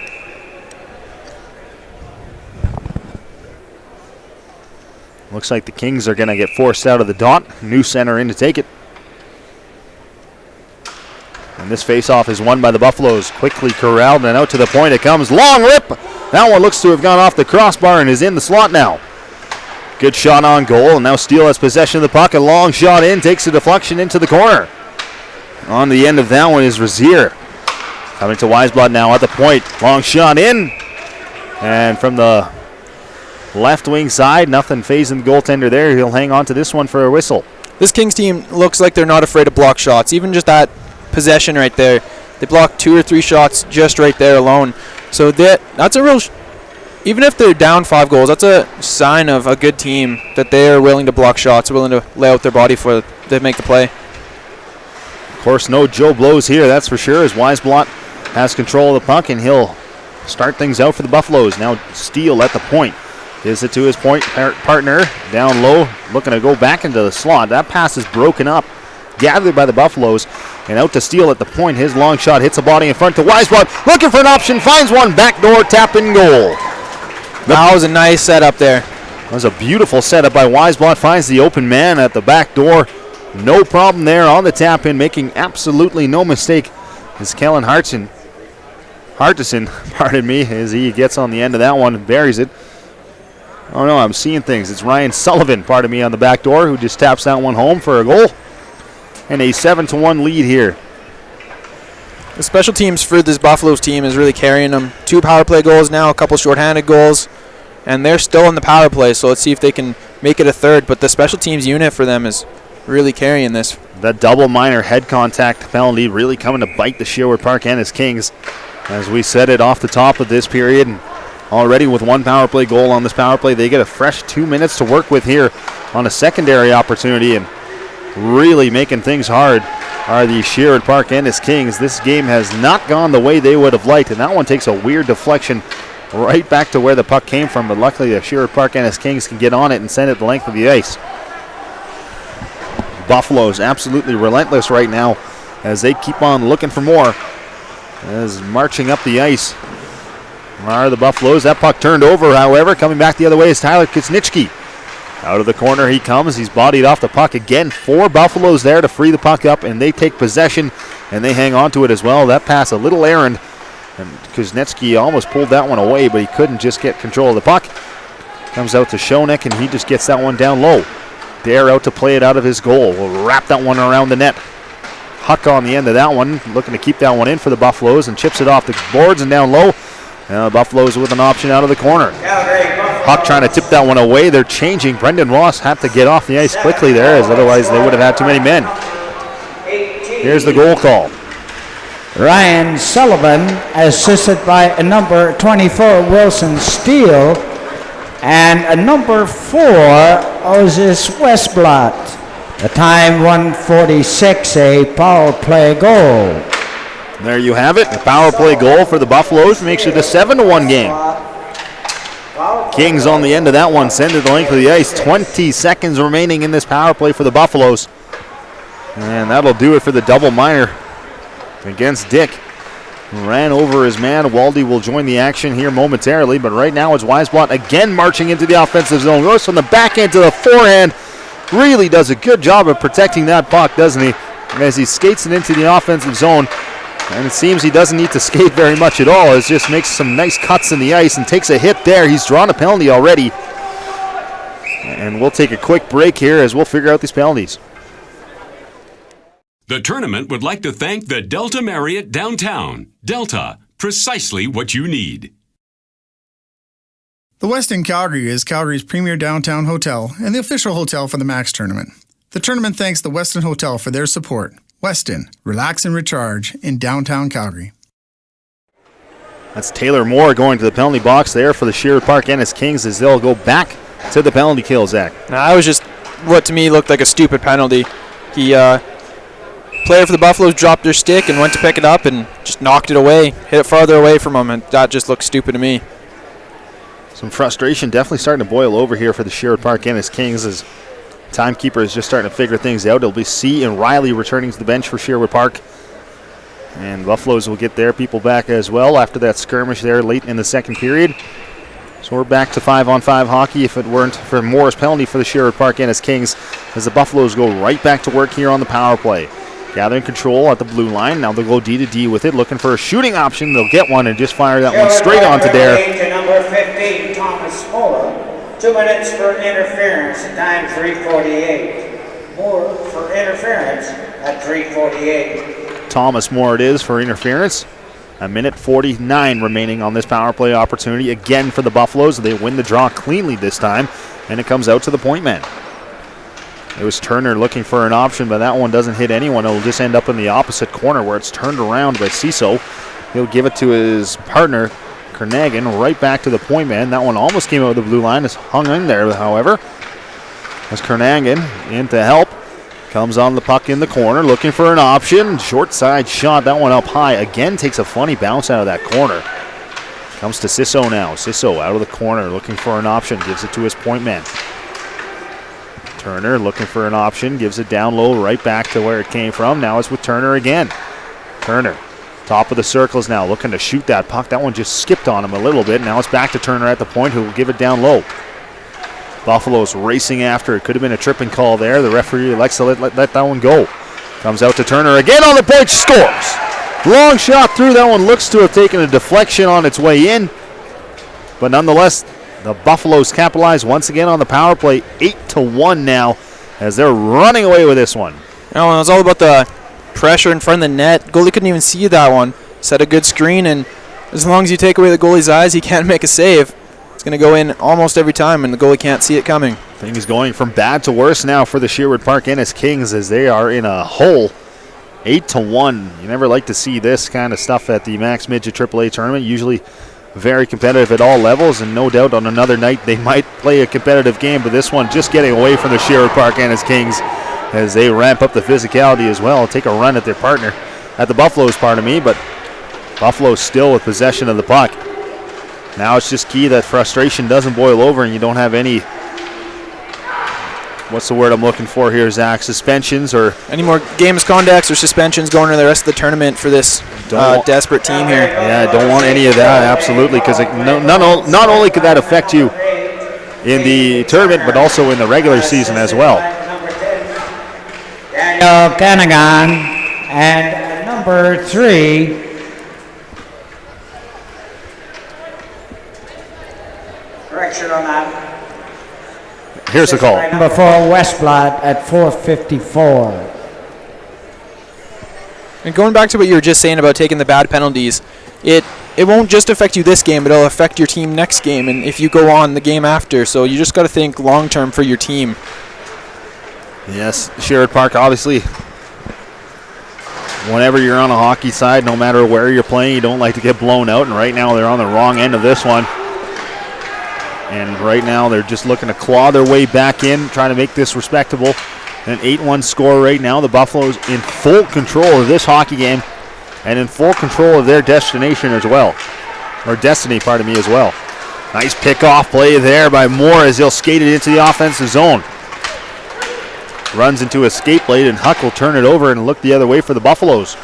Looks like the Kings are going to get forced out of the dot. New center in to take it. And this faceoff is won by the Buffaloes. Quickly corralled and out to the point it comes. Long rip. That one looks to have gone off the crossbar and is in the slot now. Good shot on goal. And now Steele has possession of the puck. A long shot in. Takes a deflection into the corner. On the end of that one is Razier. Coming to Weisblad now at the point. Long shot in. And from the left wing side, nothing phasing the goaltender there. He'll hang on to this one for a whistle. This Kings team looks like they're not afraid to block shots. Even just that possession right there. They blocked 2 or 3 shots just right there alone. So that's a real, even if they're down 5 goals, that's a sign of a good team that they are willing to block shots, willing to lay out their body for to make the play. Of course, no Joe Blows here, that's for sure, as Weisblot has control of the puck, and he'll start things out for the Buffaloes. Now Steele at the point. Gives it to his point partner down low, looking to go back into the slot. That pass is broken up, gathered by the Buffaloes, and out to Steele at the point. His long shot hits the body in front to Weisblad. Looking for an option, finds one, backdoor tap in goal. That was a nice setup there. That was a beautiful setup by Weisblad. Finds the open man at the back door. No problem there on the tap in, making absolutely no mistake. Is Kellen Hartison, pardon me, as he gets on the end of that one and buries it. Oh no, I'm seeing things. It's Ryan Sullivan, pardon me, on the back door, who just taps that one home for a goal. And a 7-1 lead here. The special teams for this Buffaloes team is really carrying them. 2 power play goals now, a couple shorthanded goals. and they're still in the power play, so let's see if they can make it a third. But the special teams unit for them is really carrying this. That double minor head contact penalty really coming to bite the Sherwood Park Ennis Kings. As we said it off the top of this period, and already with one power play goal on this power play, they get a fresh 2 minutes to work with here on a secondary opportunity, and really making things hard are the Sherwood Park Ennis Kings. This game has not gone the way they would have liked, and that one takes a weird deflection right back to where the puck came from, but luckily the Sherwood Park Ennis Kings can get on it and send it the length of the ice. Buffalo's absolutely relentless right now as they keep on looking for more. As marching up the ice are the Buffaloes. That puck turned over, however. Coming back the other way is Tyler Kuznichki. Out of the corner he comes. He's bodied off the puck again. 4 Buffaloes there to free the puck up, and they take possession, and they hang on to it as well. That pass a little errand, and Kuznichki almost pulled that one away, but he couldn't just get control of the puck. Comes out to Schoeneck, and he just gets that one down low. Dare out to play it out of his goal. Will wrap that one around the net. Huck on the end of that one, looking to keep that one in for the Buffaloes, and chips it off the boards and down low. Buffaloes with an option out of the corner. Huck trying to tip that one away. They're changing. Brendan Ross had to get off the ice quickly there, as otherwise they would have had too many men. Here's the goal call. Ryan Sullivan, assisted by a number 24, Wilson Steele, and a number 4, Ozis Westblatt. The time 1:46, a power play goal. There you have it. A power play goal for the Buffaloes makes it a 7-1 game. Kings on the end of that one send it the length of the ice. 20 seconds remaining in this power play for the Buffaloes. And that'll do it for the double minor against Dick. Ran over his man. Waldy will join the action here momentarily, but right now it's Weisblatt again marching into the offensive zone. Goes from the backhand to the forehand. Really does a good job of protecting that puck, doesn't he? As he skates it into the offensive zone. And it seems he doesn't need to skate very much at all. It just makes some nice cuts in the ice and takes a hit there. He's drawn a penalty already. And we'll take a quick break here as we'll figure out these penalties. The tournament would like to thank the Delta Marriott Downtown. Delta, precisely what you need. The Westin Calgary is Calgary's premier downtown hotel and the official hotel for the Max tournament. The tournament thanks the Westin Hotel for their support. Westin, relax and recharge in downtown Calgary. That's Taylor Moore going to the penalty box there for the Sherwood Park Ennis Kings as they'll go back to the penalty kill, Zach. Now, that was just what to me looked like a stupid penalty. Player for the Buffaloes dropped their stick and went to pick it up and just knocked it away, hit it farther away from him, and that just looked stupid to me. Some frustration definitely starting to boil over here for the Sherwood Park Ennis Kings as timekeeper is just starting to figure things out. It'll be C and Riley returning to the bench for Sherwood Park. And Buffaloes will get their people back as well after that skirmish there late in the second period. So we're back to 5-on-5 hockey if it weren't for Moore's penalty for the Sherwood Park Ennis Kings as the Buffaloes go right back to work here on the power play. Gathering control at the blue line. Now they'll go D to D with it, looking for a shooting option. They'll get one and just fire that one straight onto Dare. To number 15, Thomas Moore. 2 minutes for interference, time 3:48. Moore for interference at 3:48. Thomas Moore it is for interference. 1:49 remaining on this power play opportunity. Again for the Buffaloes. They win the draw cleanly this time, and it comes out to the point man. It was Turner looking for an option, but that one doesn't hit anyone. It'll just end up in the opposite corner where it's turned around by Ciso. He'll give it to his partner, Kernaghan, right back to the point man. That one almost came out of the blue line. It's hung in there, however. As Kernaghan in to help. Comes on the puck in the corner, looking for an option. Short side shot, that one up high. Again, takes a funny bounce out of that corner. Comes to Ciso now. Ciso out of the corner, looking for an option. Gives it to his point man. Turner looking for an option, gives it down low right back to where it came from. Now it's with Turner again. Turner, top of the circles now, looking to shoot that puck. That one just skipped on him a little bit. Now it's back to Turner at the point, who will give it down low. Buffalo's racing after. It could have been a tripping call there. The referee likes to let that one go. Comes out to Turner again on the point, scores. Long shot through. That one looks to have taken a deflection on its way in. But nonetheless, the Buffaloes capitalize once again on the power play, 8-1 now, as they're running away with this one. You know, it was all about the pressure in front of the net. Goalie couldn't even see that one. Set a good screen, and as long as you take away the goalie's eyes, he can't make a save. It's going to go in almost every time, and the goalie can't see it coming. Things going from bad to worse now for the Sherwood Park Ennis Kings as they are in a hole. 8-1. You never like to see this kind of stuff at the Max Midget AAA tournament. Usually very competitive at all levels, and no doubt on another night they might play a competitive game, but this one just getting away from the Sherwood Park Ennis Kings as they ramp up the physicality as well, take a run at their partner, at the Buffaloes, pardon me, but Buffalo still with possession of the puck. Now it's just key that frustration doesn't boil over and you don't have any, what's the word I'm looking for here, Zach, suspensions or any more game misconducts or suspensions going into the rest of the tournament for this desperate team here. Yeah, don't want any of that, absolutely, because not only could that affect you in the tournament, but also in the regular season as well. Daniel Canagan and number 3, Correction on that. Here's the call. number 4 Westblatt at 4:54. And going back to what you were just saying about taking the bad penalties, it won't just affect you this game, it'll affect your team next game and if you go on the game after. So you just got to think long term for your team. Yes, Sherwood Park, obviously, whenever you're on a hockey side, no matter where you're playing, you don't like to get blown out, and right now they're on the wrong end of this one. And right now they're just looking to claw their way back in, trying to make this respectable. An 8-1 score right now. The Buffaloes in full control of this hockey game and in full control of their destination as well. Or destiny, pardon me, as well. Nice pick-off play there by Moore as he'll skate it into the offensive zone. Runs into a skate blade, and Huck will turn it over and look the other way for the Buffaloes.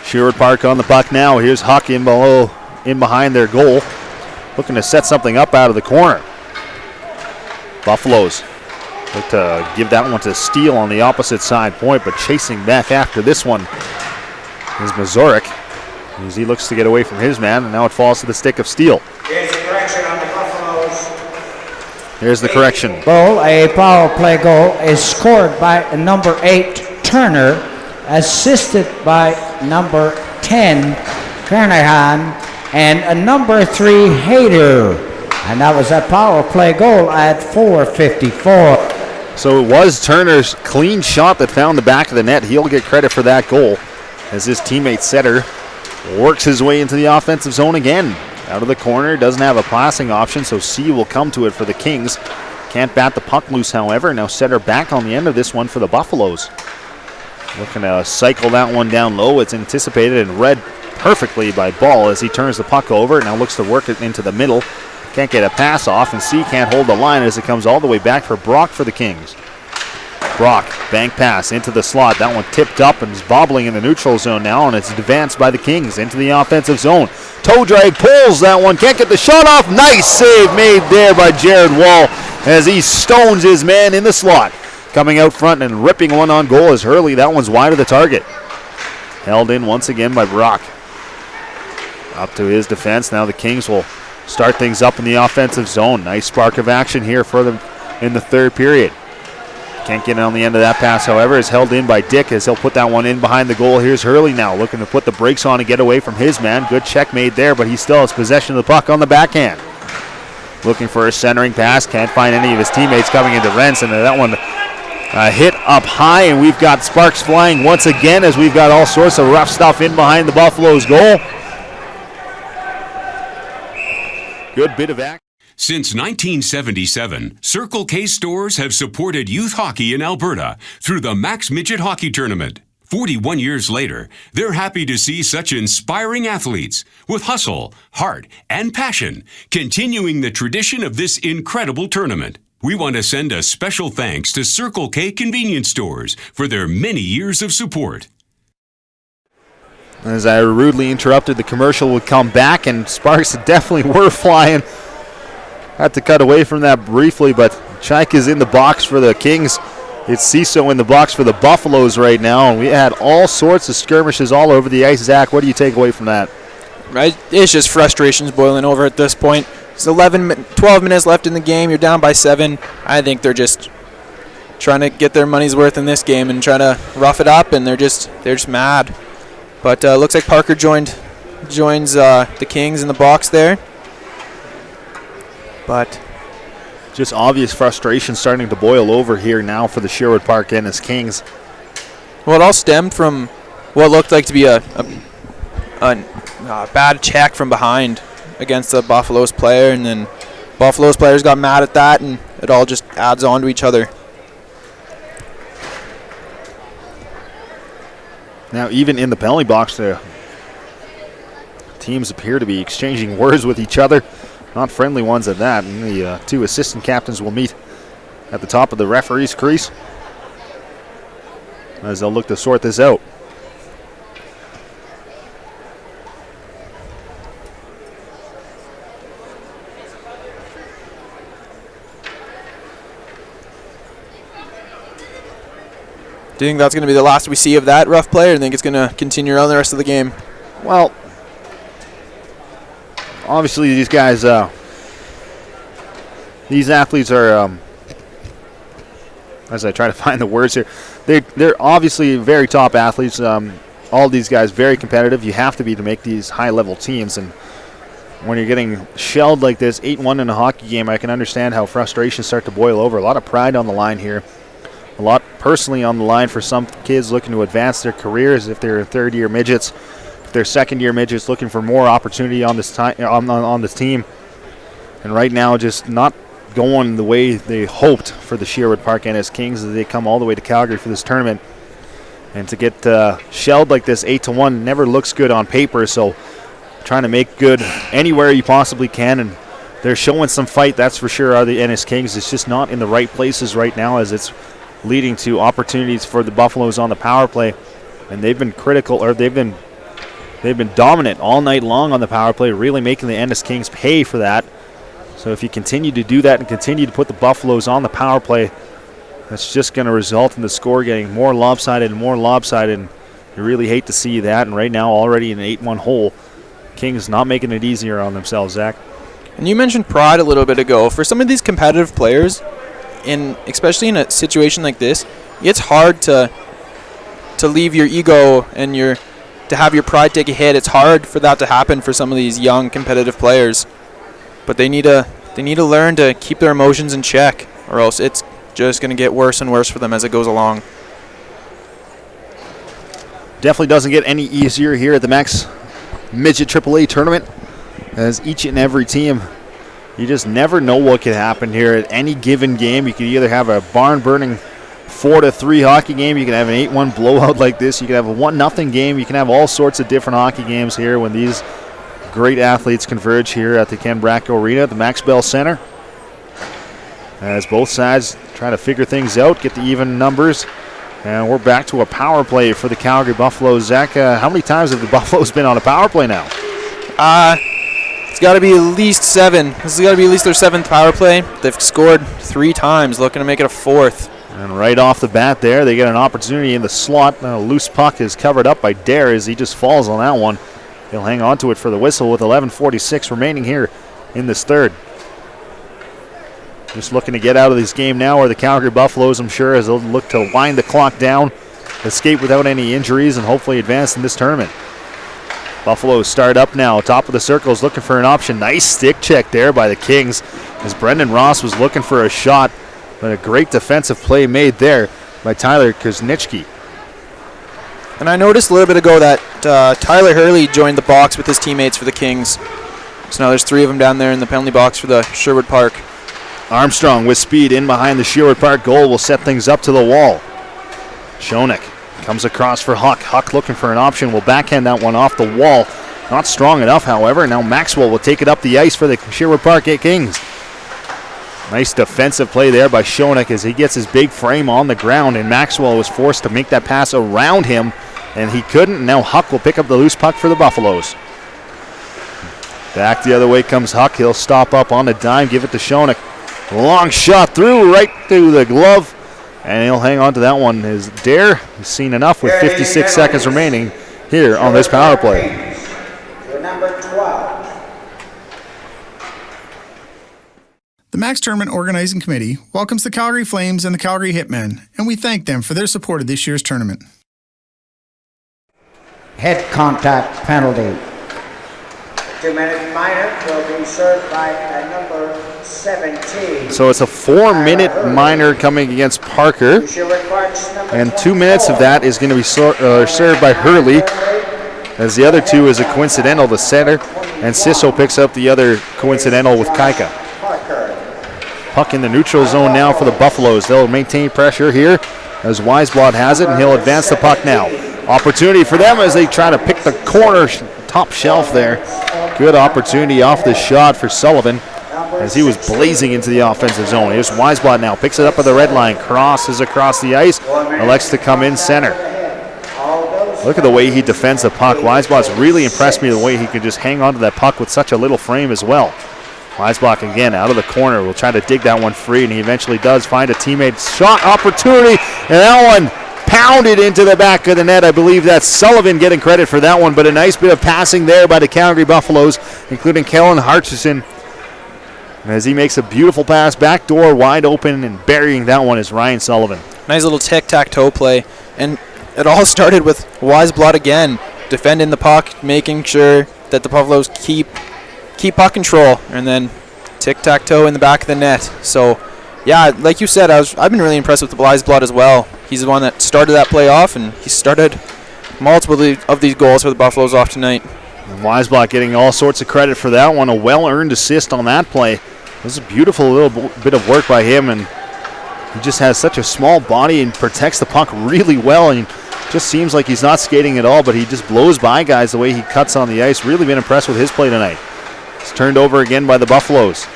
Sherwood Park on the puck now. Here's Huck in behind their goal, looking to set something up out of the corner. Buffaloes look to give that one to Steele on the opposite side point, but chasing back after this one is Mazurik as he looks to get away from his man, and now it falls to the stick of Steele. Here's the correction on the Buffaloes. Here's the correction. Goal, a power play goal is scored by number 8 Turner, assisted by number 10 Kernahan and a number 3 Hayter. And that was a power play goal at 4:54. So it was Turner's clean shot that found the back of the net. He'll get credit for that goal as his teammate Setter works his way into the offensive zone again. Out of the corner, doesn't have a passing option, so C will come to it for the Kings. Can't bat the puck loose, however. Now Setter back on the end of this one for the Buffaloes. Looking to cycle that one down low. It's anticipated and read perfectly by Ball as he turns the puck over. Now looks to work it into the middle. Can't get a pass off, and C can't hold the line as it comes all the way back for Brock for the Kings. Brock, bank pass into the slot. That one tipped up and is bobbling in the neutral zone now, and it's advanced by the Kings into the offensive zone. Toe drag pulls that one. Can't get the shot off. Nice save made there by Jared Wall as he stones his man in the slot. Coming out front and ripping one on goal is Hurley. That one's wide of the target. Held in once again by Brock. Up to his defense. Now the Kings will start things up in the offensive zone. Nice spark of action here for them in the third period. Can't get on the end of that pass, however, is held in by Dick as he'll put that one in behind the goal. Here's Hurley now looking to put the brakes on and get away from his man. Good check made there, but he still has possession of the puck on the backhand. Looking for a centering pass. Can't find any of his teammates coming into Rents, and that one hit up high, and we've got sparks flying once again as we've got all sorts of rough stuff in behind the Buffaloes' goal. Good bit of action. Since 1977, Circle K stores have supported youth hockey in Alberta through the Max Midget Hockey Tournament. 41 years later, they're happy to see such inspiring athletes with hustle, heart, and passion continuing the tradition of this incredible tournament. We want to send a special thanks to Circle K convenience stores for their many years of support. As I rudely interrupted, the commercial would come back, and sparks definitely were flying. Had to cut away from that briefly, but Chaik is in the box for the Kings. It's Ciso in the box for the Buffaloes right now, and we had all sorts of skirmishes all over the ice. Zach, what do you take away from that? Right, it's just frustrations boiling over at this point. It's 12 minutes left in the game. You're down by 7. I think they're just trying to get their money's worth in this game and trying to rough it up, and they're just mad. But looks like Parker joins the Kings in the box there. But just obvious frustration starting to boil over here now for the Sherwood Park Ennis Kings. well, it all stemmed from what looked like to be a bad check from behind against the Buffaloes player, and then Buffaloes players got mad at that, and it all just adds on to each other. Now, even in the penalty box, the teams appear to be exchanging words with each other. Not friendly ones at that. And the two assistant captains will meet at the top of the referee's crease as they'll look to sort this out. Do you think that's going to be the last we see of that rough play, or do you think it's going to continue on the rest of the game? Well, obviously these guys, these athletes are, as I try to find the words here, they're obviously very top athletes. All these guys very competitive. You have to be to make these high-level teams, and when you're getting shelled like this, 8-1 in a hockey game, I can understand how frustrations start to boil over. A lot of pride on the line here. A lot personally on the line for some kids looking to advance their careers if they're third-year midgets. If they're second-year midgets looking for more opportunity on this on this team. And right now just not going the way they hoped for the Sherwood Park Ennis Kings as they come all the way to Calgary for this tournament. And to get shelled like this 8-1 never looks good on paper, so trying to make good anywhere you possibly can, and they're showing some fight, that's for sure, are the Ennis Kings. It's just not in the right places right now as it's leading to opportunities for the Buffaloes on the power play, and they've been critical, or they've been dominant all night long on the power play, really making the Ennis Kings pay for that. So if you continue to do that and continue to put the Buffaloes on the power play, that's just going to result in the score getting more lopsided and more lopsided, and you really hate to see that. And right now already in an 8-1 hole, Kings not making it easier on themselves, Zach. And you mentioned pride a little bit ago. For some of these competitive players, especially in a situation like this, it's hard to leave your ego and to have your pride take a hit. It's hard for that to happen for some of these young competitive players, but they need to learn to keep their emotions in check, or else it's just going to get worse and worse for them as it goes along. Definitely doesn't get any easier here at the Max Midget AAA tournament, as each and every team, you just never know what could happen here at any given game. You could either have a barn-burning 4-3 hockey game. You can have an 8-1 blowout like this. You can have a 1-0 game. You can have all sorts of different hockey games here when these great athletes converge here at the Ken Bracco Arena at the Max Bell Center. As both sides try to figure things out, get the even numbers. And we're back to a power play for the Calgary Buffaloes. Zach, how many times have the Buffaloes been on a power play now? It's got to be at least 7. This has got to be at least their 7th power play. They've scored 3 times, looking to make it a 4th. And right off the bat there, they get an opportunity in the slot. A loose puck is covered up by Dare as he just falls on that one. He'll hang on to it for the whistle with 11:46 remaining here in this third. Just looking to get out of this game now are the Calgary Buffaloes, I'm sure, as they'll look to wind the clock down, escape without any injuries, and hopefully advance in this tournament. Buffaloes start up now, top of the circle is looking for an option. Nice stick check there by the Kings as Brendan Ross was looking for a shot, but a great defensive play made there by Tyler Kuznitsky. And I noticed a little bit ago that Tyler Hurley joined the box with his teammates for the Kings. So now there's 3 of them down there in the penalty box for the Sherwood Park. Armstrong with speed in behind the Sherwood Park goal will set things up to the wall. Schoeneck comes across for Huck. Huck looking for an option, will backhand that one off the wall. Not strong enough, however. Now Maxwell will take it up the ice for the Sherwood Park Kings. Nice defensive play there by Schoeneck as he gets his big frame on the ground, and Maxwell was forced to make that pass around him, and he couldn't. Now Huck will pick up the loose puck for the Buffaloes. Back the other way comes Huck. He'll stop up on a dime, give it to Schoeneck. Long shot through, right through the glove, and he'll hang on to that one. As Dare has seen enough with 56 seconds remaining here on this power play. Number 12. The Max Tournament Organizing Committee welcomes the Calgary Flames and the Calgary Hitmen, and we thank them for their support of this year's tournament. Head contact penalty. 2-minute minor will be served by number 17. So it's a 4-minute minor coming against Parker. Sherwood Park's number And 2 minutes of that is going to be served by Hurley, as the other 2 is a coincidental to center, and Sisso picks up the other coincidental with Kaika. Puck in the neutral zone now for the Buffaloes. They'll maintain pressure here as Weisblot has it, and he'll advance the puck now. Opportunity for them as they try to pick the corner top shelf there. Good opportunity off the shot for Sullivan as he was blazing into the offensive zone. Here's Weisblot now, picks it up at the red line, crosses across the ice, elects to come in center. Look at the way he defends the puck. Weisblot's really impressed me the way he could just hang on to that puck with such a little frame as well. Weisblot again out of the corner will try to dig that one free, and he eventually does find a teammate. Shot opportunity, and that one pounded into the back of the net. I believe that's Sullivan getting credit for that one, but a nice bit of passing there by the Calgary Buffaloes, including Kellen Hutchison. As he makes a beautiful pass, back door wide open, and burying that one is Ryan Sullivan. Nice little tic-tac-toe play. And it all started with Weisblot again, defending the puck, making sure that the Buffaloes keep puck control, and then tic-tac-toe in the back of the net. So, yeah, like you said, I've been really impressed with the Weisblot as well. He's the one that started that play off, and he started multiple of these goals for the Buffaloes off tonight. And Weisblot getting all sorts of credit for that one. A well-earned assist on that play. It was a beautiful little bit of work by him, and he just has such a small body and protects the puck really well, and just seems like he's not skating at all, but he just blows by guys the way he cuts on the ice. Really been impressed with his play tonight. It's turned over again by the Buffaloes.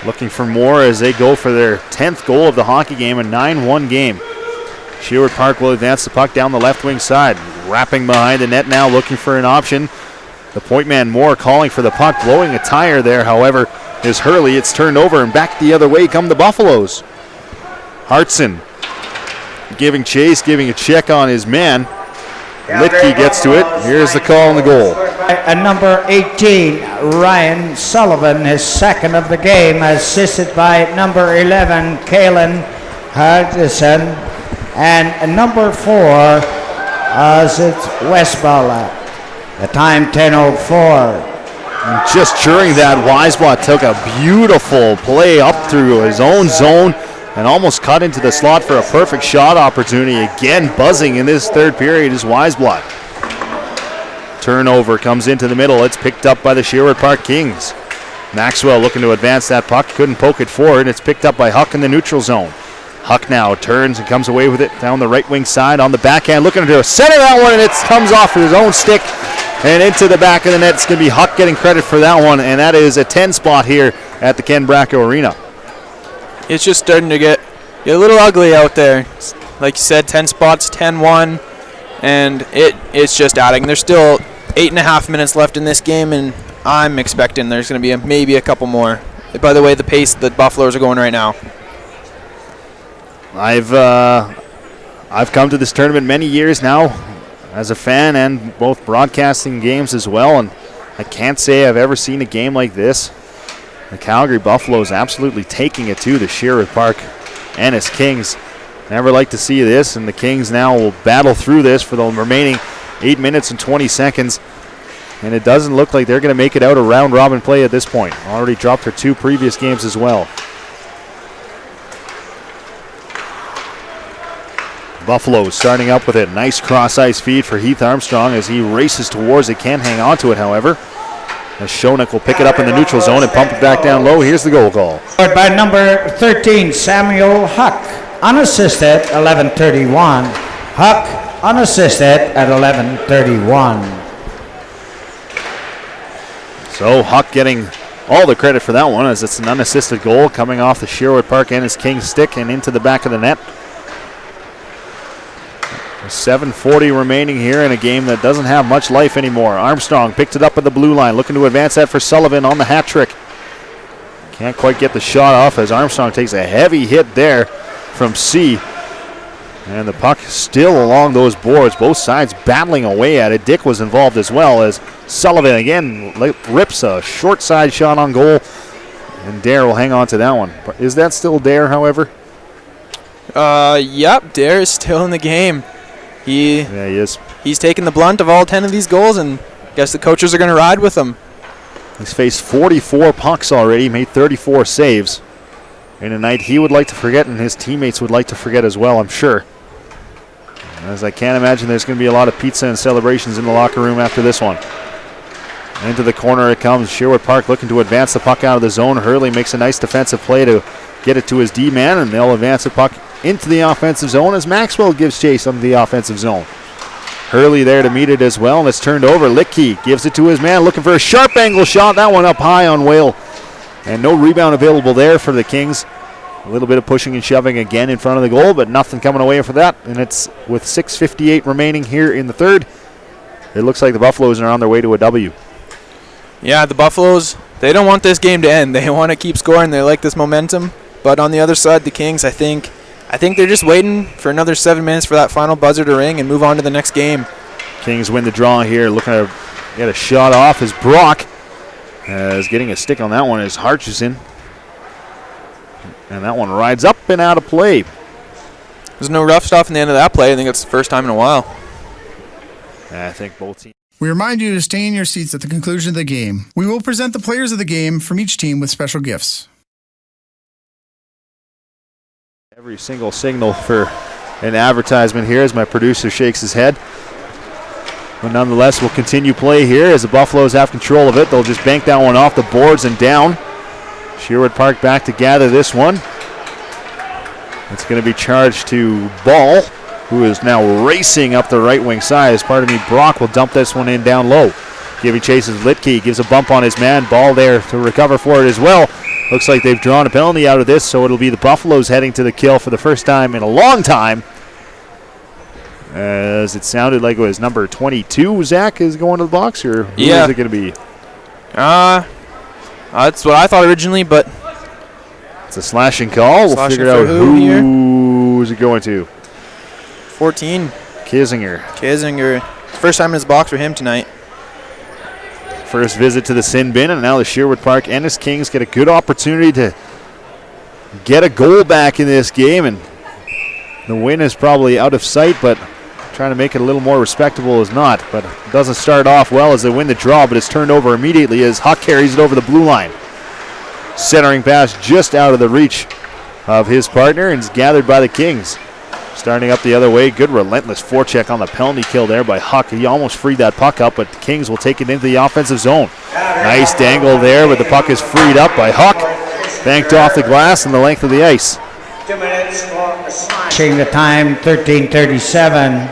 Looking for more as they go for their 10th goal of the hockey game, a 9-1 game. Sherwood Park will advance the puck down the left wing side. Wrapping behind the net now, looking for an option. The point man Moore calling for the puck, blowing a tire there, however, is Hurley. It's turned over, and back the other way come the Buffaloes. Hartson giving chase, giving a check on his man. Litke gets to it. Here's the call on the goal. And number 18, Ryan Sullivan, his second of the game, assisted by number 11, Kalen Hardison, and number 4, it's Westball. The time 10:04. And just during that, Weisblot took a beautiful play up through his own zone and almost cut into the slot for a perfect shot opportunity. Again, buzzing in this third period is Weisblot. Turnover comes into the middle. It's picked up by the Sherwood Park Kings. Maxwell looking to advance that puck. Couldn't poke it forward. It's picked up by Huck in the neutral zone. Huck now turns and comes away with it down the right wing side on the backhand. Looking to center that one, and it comes off his own stick and into the back of the net. It's going to be Huck getting credit for that one, and that is a 10 spot here at the Ken Bracco Arena. It's just starting to get a little ugly out there. Like you said, 10 spots, 10-1, and it's just adding. There's still 8.5 minutes left in this game, and I'm expecting there's going to be maybe a couple more. By the way, the pace the Buffaloes are going right now. I've come to this tournament many years now as a fan and both broadcasting games as well, and I can't say I've ever seen a game like this. The Calgary Buffaloes absolutely taking it to the Sherwood Park Ennis Kings. Never like to see this, and the Kings now will battle through this for the remaining 8 minutes and 20 seconds. And it doesn't look like they're going to make it out of round robin play at this point. Already dropped her 2 previous games as well. Buffalo starting up with it. Nice cross-ice feed for Heath Armstrong as he races towards it. Can't hang on to it, however. As Schoeneck will pick it up in the neutral zone and pump it back down low. Here's the goal call. By number 13, Samuel Huck, unassisted, 11:31. Huck, unassisted at 11:31. So Huck getting all the credit for that one, as it's an unassisted goal coming off the Sherwood Park Ennis Kings stick and into the back of the net. 7:40 remaining here in a game that doesn't have much life anymore. Armstrong picked it up at the blue line, looking to advance that for Sullivan on the hat trick. Can't quite get the shot off as Armstrong takes a heavy hit there from C. And the puck still along those boards, both sides battling away at it. Dick was involved as well, as Sullivan again rips a short side shot on goal. And Dare will hang on to that one. Is that still Dare, however? Yep, Dare is still in the game. Yeah, he is. He's taking the blunt of all 10 of these goals, and I guess the coaches are going to ride with him. He's faced 44 pucks already, made 34 saves. In a night he would like to forget and his teammates would like to forget as well, I'm sure. As I can't imagine there's going to be a lot of pizza and celebrations in the locker room after this one. Into the corner it comes. Sherwood Park looking to advance the puck out of the zone. Hurley makes a nice defensive play to get it to his D-man, and they'll advance the puck into the offensive zone as Maxwell gives chase on the offensive zone. Hurley there to meet it as well, and it's turned over. Litke gives it to his man, looking for a sharp angle shot. That one up high on Whale, and no rebound available there for the Kings. A little bit of pushing and shoving again in front of the goal, but nothing coming away for that, and it's with 6:58 remaining here in the third. It looks like the Buffaloes are on their way to a W. Yeah, the Buffaloes, they don't want this game to end. They want to keep scoring. They like this momentum. But on the other side, the Kings, I think they're just waiting for another 7 minutes for that final buzzer to ring and move on to the next game. Kings win the draw here. Looking to get a shot off is Brock. As getting a stick on that one is Harchison. And that one rides up and out of play. There's no rough stuff in the end of that play. I think it's the first time in a while. I think both teams. We remind you to stay in your seats at the conclusion of the game. We will present the players of the game from each team with special gifts. Every single signal for an advertisement here as my producer shakes his head. But nonetheless, we'll continue play here as the Buffaloes have control of it. They'll just bank that one off the boards and down. Sherwood Park back to gather this one. It's going to be charged to Ball, who is now racing up the right wing side. Brock will dump this one in down low. Giving chases Litke, gives a bump on his man. Ball there to recover for it as well. Looks like they've drawn a penalty out of this, so it'll be the Buffaloes heading to the kill for the first time in a long time. As it sounded like it was number 22, Zach, is going to the box, or who is it going to be? That's what I thought originally, but it's a slashing call. We'll figure out who is it going to. 14. Kissinger. First time in his box for him tonight. First visit to the sin bin, and now the Sherwood Park Ennis Kings get a good opportunity to get a goal back in this game, and the win is probably out of sight, but trying to make it a little more respectable is not. But it doesn't start off well as they win the draw, but it's turned over immediately as Huck carries it over the blue line. Centering pass just out of the reach of his partner, and is gathered by the Kings. Starting up the other way, good relentless forecheck on the penalty kill there by Huck. He almost freed that puck up, but the Kings will take it into the offensive zone. Nice dangle there, but the puck is freed up by Huck. Banked off the glass and the length of the ice. 2 minutes for the slide. Changing the time, 13:37.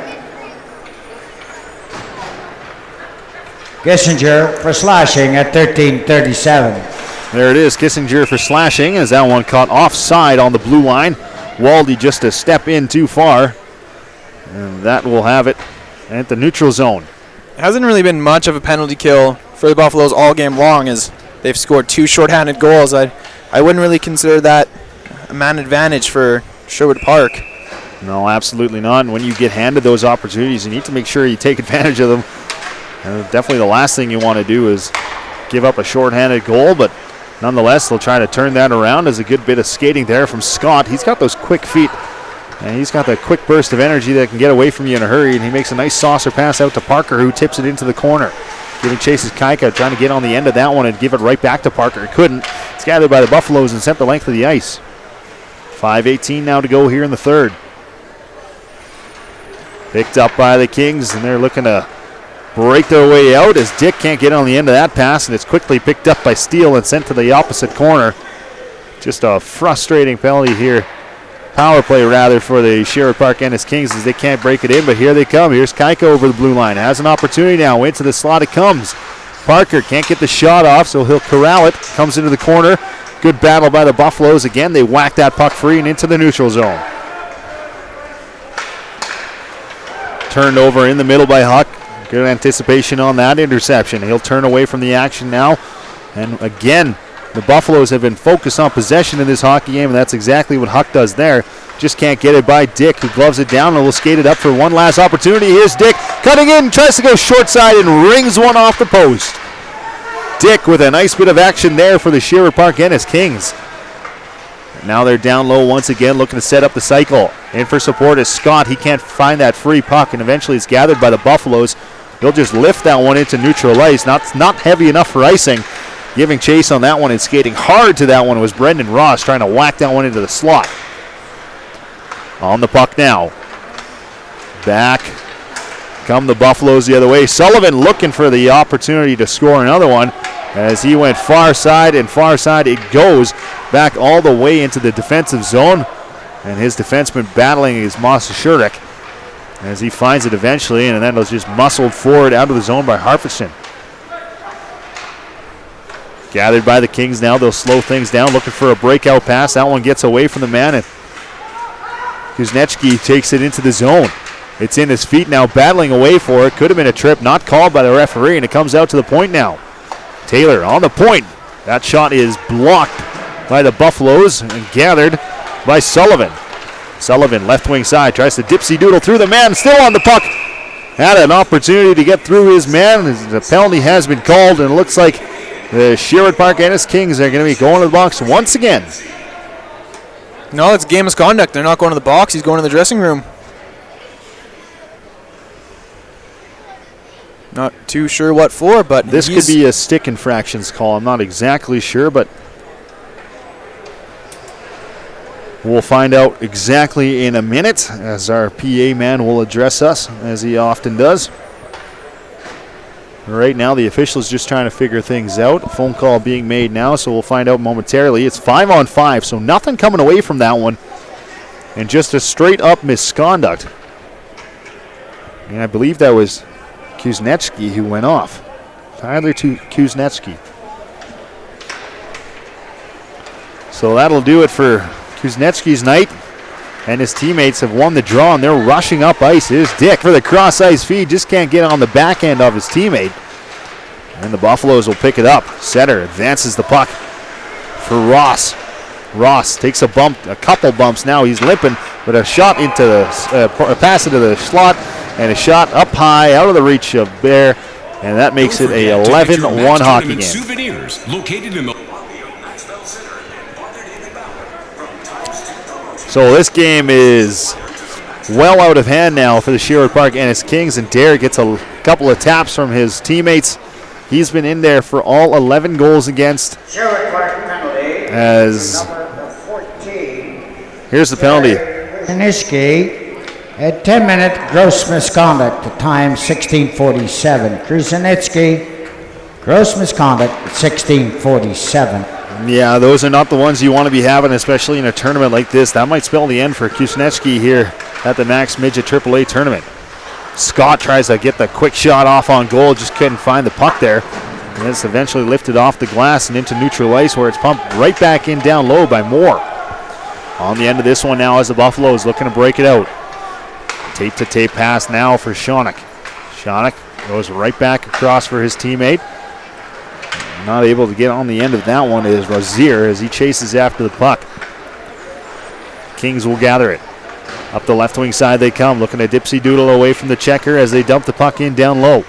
Kissinger for slashing at 13:37. There it is, Kissinger for slashing as that one caught offside on the blue line. Waldy just a step in too far, and that will have it at the neutral zone. It hasn't really been much of a penalty kill for the Buffaloes all game long as they've scored 2 shorthanded goals. I wouldn't really consider that a man advantage for Sherwood Park. No, absolutely not. And when you get handed those opportunities, you need to make sure you take advantage of them. And definitely the last thing you want to do is give up a shorthanded goal, but nonetheless, they'll try to turn that around. There's a good bit of skating there from Scott. He's got those quick feet, and he's got that quick burst of energy that can get away from you in a hurry, and he makes a nice saucer pass out to Parker, who tips it into the corner. Giving chases Kaika, trying to get on the end of that one and give it right back to Parker. He couldn't. It's gathered by the Buffaloes and sent the length of the ice. 5:18 now to go here in the third. Picked up by the Kings, and they're looking to break their way out as Dick can't get on the end of that pass, and it's quickly picked up by Steele and sent to the opposite corner. Just a frustrating penalty here. Power play, rather, for the Sherwood Park Ennis Kings as they can't break it in, but here they come. Here's Kaika over the blue line. Has an opportunity now. Into the slot it comes. Parker can't get the shot off, so he'll corral it. Comes into the corner. Good battle by the Buffaloes. Again, they whack that puck free and into the neutral zone. Turned over in the middle by Huck. Good anticipation on that interception. He'll turn away from the action now. And again, the Buffaloes have been focused on possession in this hockey game, and that's exactly what Huck does there. Just can't get it by Dick, who gloves it down and will skate it up for one last opportunity. Here's Dick cutting in, tries to go short side and rings one off the post. Dick with a nice bit of action there for the Sherwood Park Ennis Kings. Now they're down low once again, looking to set up the cycle. In for support is Scott. He can't find that free puck, and eventually it's gathered by the Buffaloes. They'll just lift that one into neutral ice. Not heavy enough for icing. Giving chase on that one and skating hard to that one was Brendan Ross, trying to whack that one into the slot. On the puck now. Back come the Buffaloes the other way. Sullivan looking for the opportunity to score another one as he went far side, and far side it goes back all the way into the defensive zone. And his defenseman battling is Mosashurek as he finds it eventually, and then it was just muscled forward out of the zone by Harfison. Gathered by the Kings now. They'll slow things down, looking for a breakout pass. That one gets away from the man, and Kuznetsky takes it into the zone. It's in his feet now, battling away for it. Could have been a trip, not called by the referee, and it comes out to the point now. Taylor on the point. That shot is blocked by the Buffaloes and gathered by Sullivan. Sullivan, left wing side, tries to dipsy doodle through the man, still on the puck. Had an opportunity to get through his man. The penalty has been called, and it looks like the Sherwood Park Ennis Kings are going to be going to the box once again. No, it's game misconduct. They're not going to the box. He's going to the dressing room. Not too sure what for, but this could be a stick infractions call. I'm not exactly sure, but we'll find out exactly in a minute as our PA man will address us, as he often does. Right now, the official's just trying to figure things out. A phone call being made now, so we'll find out momentarily. It's 5-on-5, so nothing coming away from that one. And just a straight-up misconduct. And I believe that was Kuznetsky who went off. Tyler Kuznetsky. So that'll do it for Kuznetsky's night. And his teammates have won the draw, and they're rushing up ice. Here's Dick for the cross-ice feed. Just can't get on the back end of his teammate. And the Buffaloes will pick it up. Setter advances the puck for Ross. Ross takes a bump, a couple bumps now. He's limping, but a shot into the pass into the slot, and a shot up high out of the reach of Bear, and that makes it a 11-1 hockey game. Souvenirs located in the So this game is well out of hand now for the Sherwood Park Ennis Kings, and Derek gets a couple of taps from his teammates. He's been in there for all 11 goals against. Sherwood Park penalty. As Number 14. here's the penalty. Kuznetsky, a 10-minute gross misconduct, the time 16:47. Kuznetsky, gross misconduct, 16:47. Yeah, those are not the ones you want to be having, especially in a tournament like this. That might spell the end for Kuznetsky here at the Max Midget AAA tournament. Scott tries to get the quick shot off on goal, just couldn't find the puck there. And it's eventually lifted off the glass and into neutral ice, where it's pumped right back in down low by Moore. On the end of this one now as the Buffaloes looking to break it out. Tape-to-tape pass now for Schoeneck. Schoeneck goes right back across for his teammate. Not able to get on the end of that one is Rozier as he chases after the puck. Kings will gather it. Up the left wing side they come, looking to dipsy doodle away from the checker as they dump the puck in down low.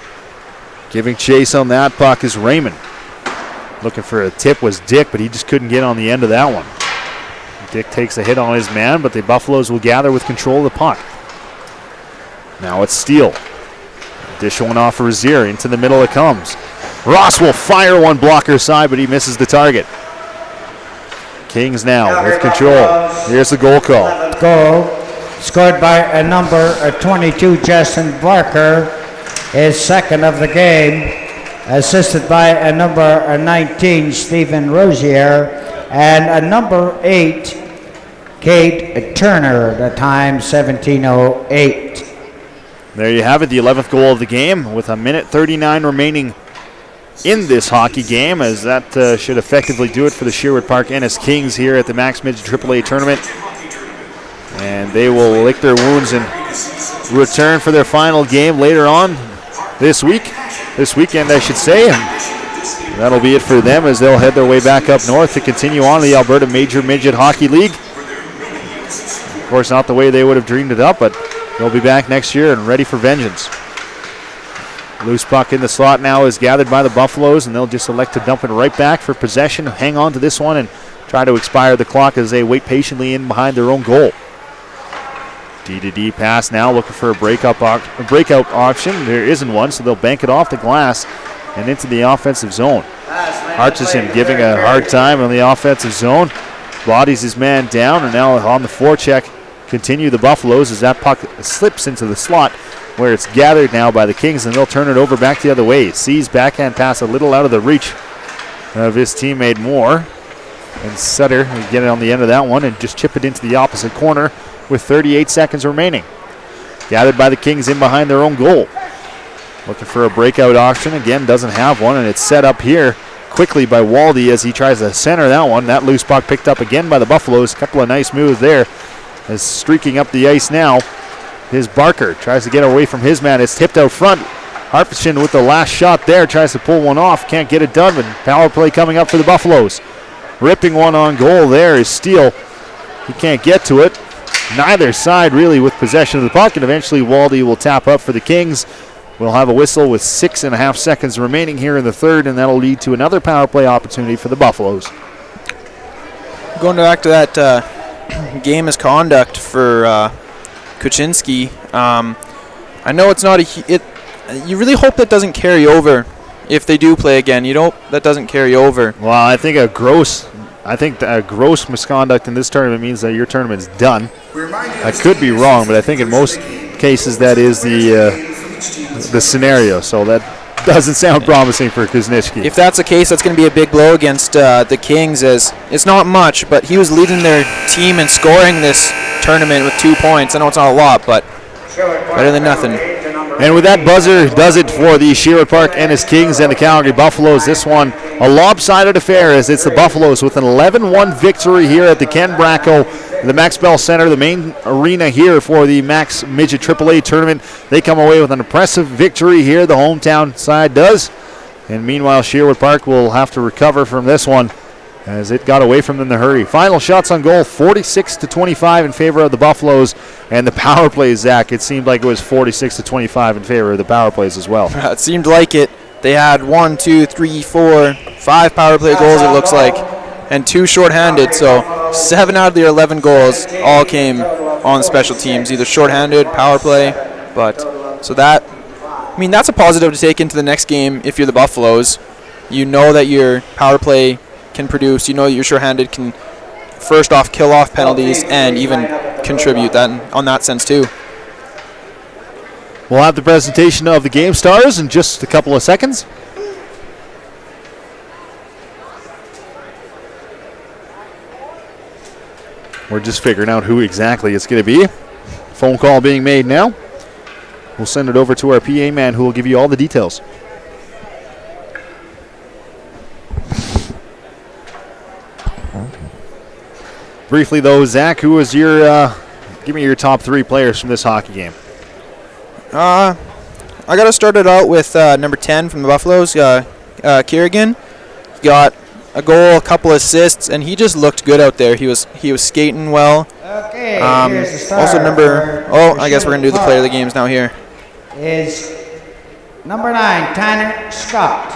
Giving chase on that puck is Raymond. Looking for a tip was Dick, but he just couldn't get on the end of that one. Dick takes a hit on his man, but the Buffaloes will gather with control of the puck. Now it's Steele. Dish one off for Rozier. Into the middle it comes. Ross will fire one blocker side, but he misses the target. Kings now with control. Here's the goal call. Goal scored by a number 22, Justin Barker, his second of the game, assisted by a number 19, Stephen Rozier, and a number 8, Kate Turner, the time 17:08. There you have it, the 11th goal of the game with a minute 39 remaining in this hockey game, as that should effectively do it for the Sherwood Park Ennis Kings here at the Max Midget AAA tournament. And they will lick their wounds and return for their final game later on this weekend, I should say. And that'll be it for them as they'll head their way back up north to continue on the Alberta Major Midget Hockey League. Of course, not the way they would have dreamed it up, but they'll be back next year and ready for vengeance. Loose puck in the slot now is gathered by the Buffaloes, and they'll just elect to dump it right back for possession. Hang on to this one and try to expire the clock as they wait patiently in behind their own goal. D-to-D pass now, looking for a breakout option. There isn't one, so they'll bank it off the glass and into the offensive zone. Hutchison giving a hard time on the offensive zone. Bodies his man down, and now on the forecheck continue the Buffaloes as that puck slips into the slot where it's gathered now by the Kings, and they'll turn it over back the other way. Sees backhand pass a little out of the reach of his teammate Moore. And Sutter will get it on the end of that one and just chip it into the opposite corner with 38 seconds remaining. Gathered by the Kings in behind their own goal. Looking for a breakout option. Again, doesn't have one, and it's set up here quickly by Waldy as he tries to center that one. That loose puck picked up again by the Buffaloes. Couple of nice moves there. As streaking up the ice now is Barker. Tries to get away from his man. It's tipped out front. Hartford with the last shot there. Tries to pull one off. Can't get it done, but power play coming up for the Buffaloes. Ripping one on goal there is Steele. He can't get to it. Neither side really with possession of the puck, and eventually Waldy will tap up for the Kings. We'll have a whistle with 6.5 seconds remaining here in the third, and that'll lead to another power play opportunity for the Buffaloes. Going back to that game misconduct for Kuczynski, I know it's not you really hope that doesn't carry over if they do play again. You hope that doesn't carry over. Well, I think a gross misconduct in this tournament means that your tournament's done. I could be wrong, but I think in most cases that is the scenario. So that doesn't sound promising for Kuznitsky. If that's the case, that's going to be a big blow against the Kings, as it's not much, but he was leading their team in scoring this tournament with 2 points. I know it's not a lot, but better than nothing. And with that buzzer does it for the Sherwood Park Ennis Kings and the Calgary Buffaloes. This one a lopsided affair as it's the Buffaloes with an 11-1 victory here at the Ken Bracco, the Max Bell Center, the main arena here for the Max Midget AAA tournament. They come away with an impressive victory here, the hometown side does. And meanwhile, Sherwood Park will have to recover from this one as it got away from them in a hurry. Final shots on goal, 46-25 in favor of the Buffaloes. And the power plays, Zach, it seemed like it was 46-25 in favor of the power plays as well. It seemed like it. They had 1, 2, 3, 4, 5 power play goals, it looks like, and 2 shorthanded. So 7 out of their 11 goals all came on special teams, either shorthanded, power play. But so that, I mean, that's a positive to take into the next game if you're the Buffaloes. You know that your power play can produce. You know that your shorthanded can first off kill off penalties and even contribute that on that sense too. We'll have the presentation of the game stars in just a couple of seconds. We're just figuring out who exactly it's going to be. Phone call being made now. We'll send it over to our PA man who will give you all the details. Briefly though, Zach, who was your, give me your top 3 players from this hockey game. I got to start it out with number 10 from the Buffaloes, Kerrigan. He got a goal, a couple assists, and he just looked good out there. He was skating well. Okay, here's the star. Also I guess we're going to do the player of the games now here. Is number 9, Tanner Scott.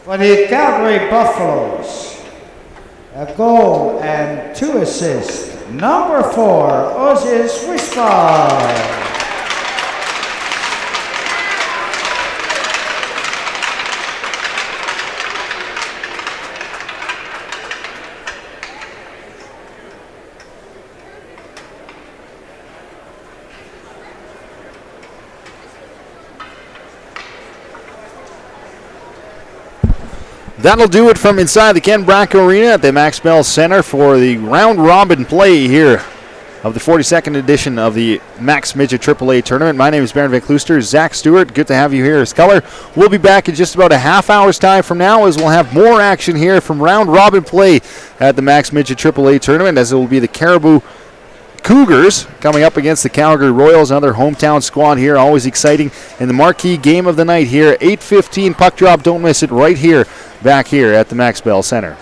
For the Calgary Buffaloes, a goal and 2 assists, number 4, Ozis Wishball. That'll do it from inside the Ken Bracco Arena at the Max Bell Center for the round-robin play here of the 42nd edition of the Max Midget AAA Tournament. My name is Baron Van Klooster. Zach Stewart, good to have you here as color. We'll be back in just about a half hour's time from now as we'll have more action here from round-robin play at the Max Midget AAA Tournament, as it will be the Caribou Cougars coming up against the Calgary Royals, another hometown squad here, always exciting. And the marquee game of the night here, 8:15 puck drop. Don't miss it right here, back here at the Max Bell Center.